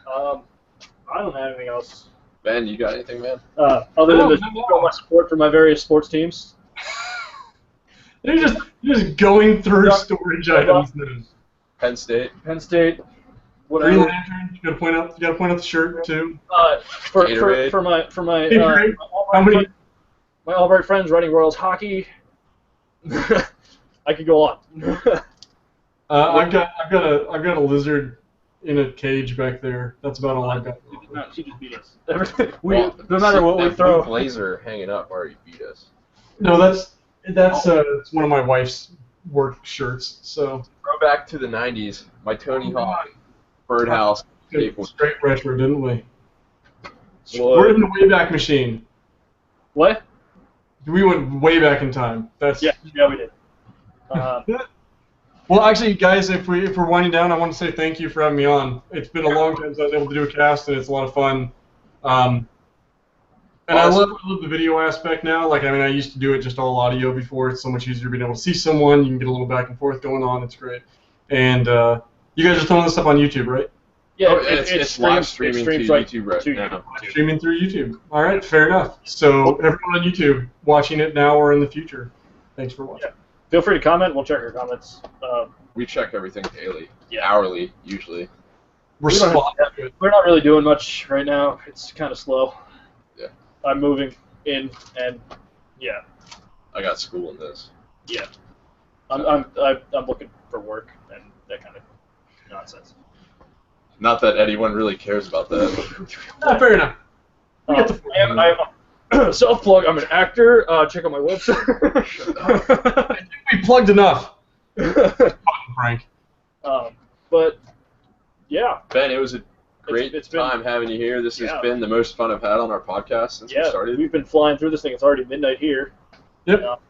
I don't have anything else. Ben, you got anything, man? Other than show my support for my various sports teams. You're just going through storage items now. Penn State. Penn State. Green Whatever. Lantern. You gotta point out the shirt too. For Gatorade. my Gatorade. How many? my Albright friends writing Royals hockey. I could go on. I've got a lizard in a cage back there. That's about all I've got. She just beat us. No matter what we that throw. blue blazer hanging up already beat us. No, that's it's one of my wife's work shirts. So Throwback to the 90s. My Tony Hawk birdhouse. straight retro, didn't we? What? We're in the Wayback Machine. What? We went way back in time. Yeah, we did. Well, actually, guys, if we're winding down, I want to say thank you for having me on. It's been a long time since I was able to do a cast, and it's a lot of fun. And I love the video aspect now. Like, I mean, I used to do it just all audio before. It's so much easier being able to see someone. You can get a little back and forth going on. It's great. And you guys are throwing this up on YouTube, right? Yeah, it's live streaming to YouTube right now. Streaming through YouTube. All right, fair enough. So everyone on YouTube watching it now or in the future, thanks for watching. Yeah. Feel free to comment. We'll check your comments. We check everything daily, Yeah. hourly, usually. We're not really doing much right now. It's kind of slow. Yeah. I'm moving in, and yeah. I got school in this. Yeah. I'm looking for work and that kind of nonsense. Not that anyone really cares about that. fair enough. I am self-plug. I'm an actor. Check out my website. I think we plugged enough. Frank. But yeah. Ben, it was a great it's time having you here. This has been the most fun I've had on our podcast since we started. We've been flying through this thing. It's already midnight here. Yep.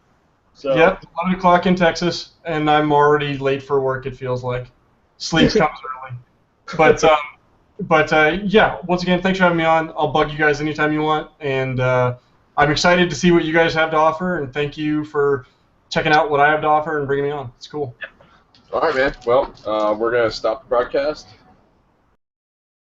So. Yep. 11 o'clock in Texas, and I'm already late for work. It feels like sleep comes early. But yeah. Once again, thanks for having me on. I'll bug you guys anytime you want, and I'm excited to see what you guys have to offer. And thank you for checking out what I have to offer and bringing me on. It's cool. All right, man. Well, we're gonna stop the broadcast.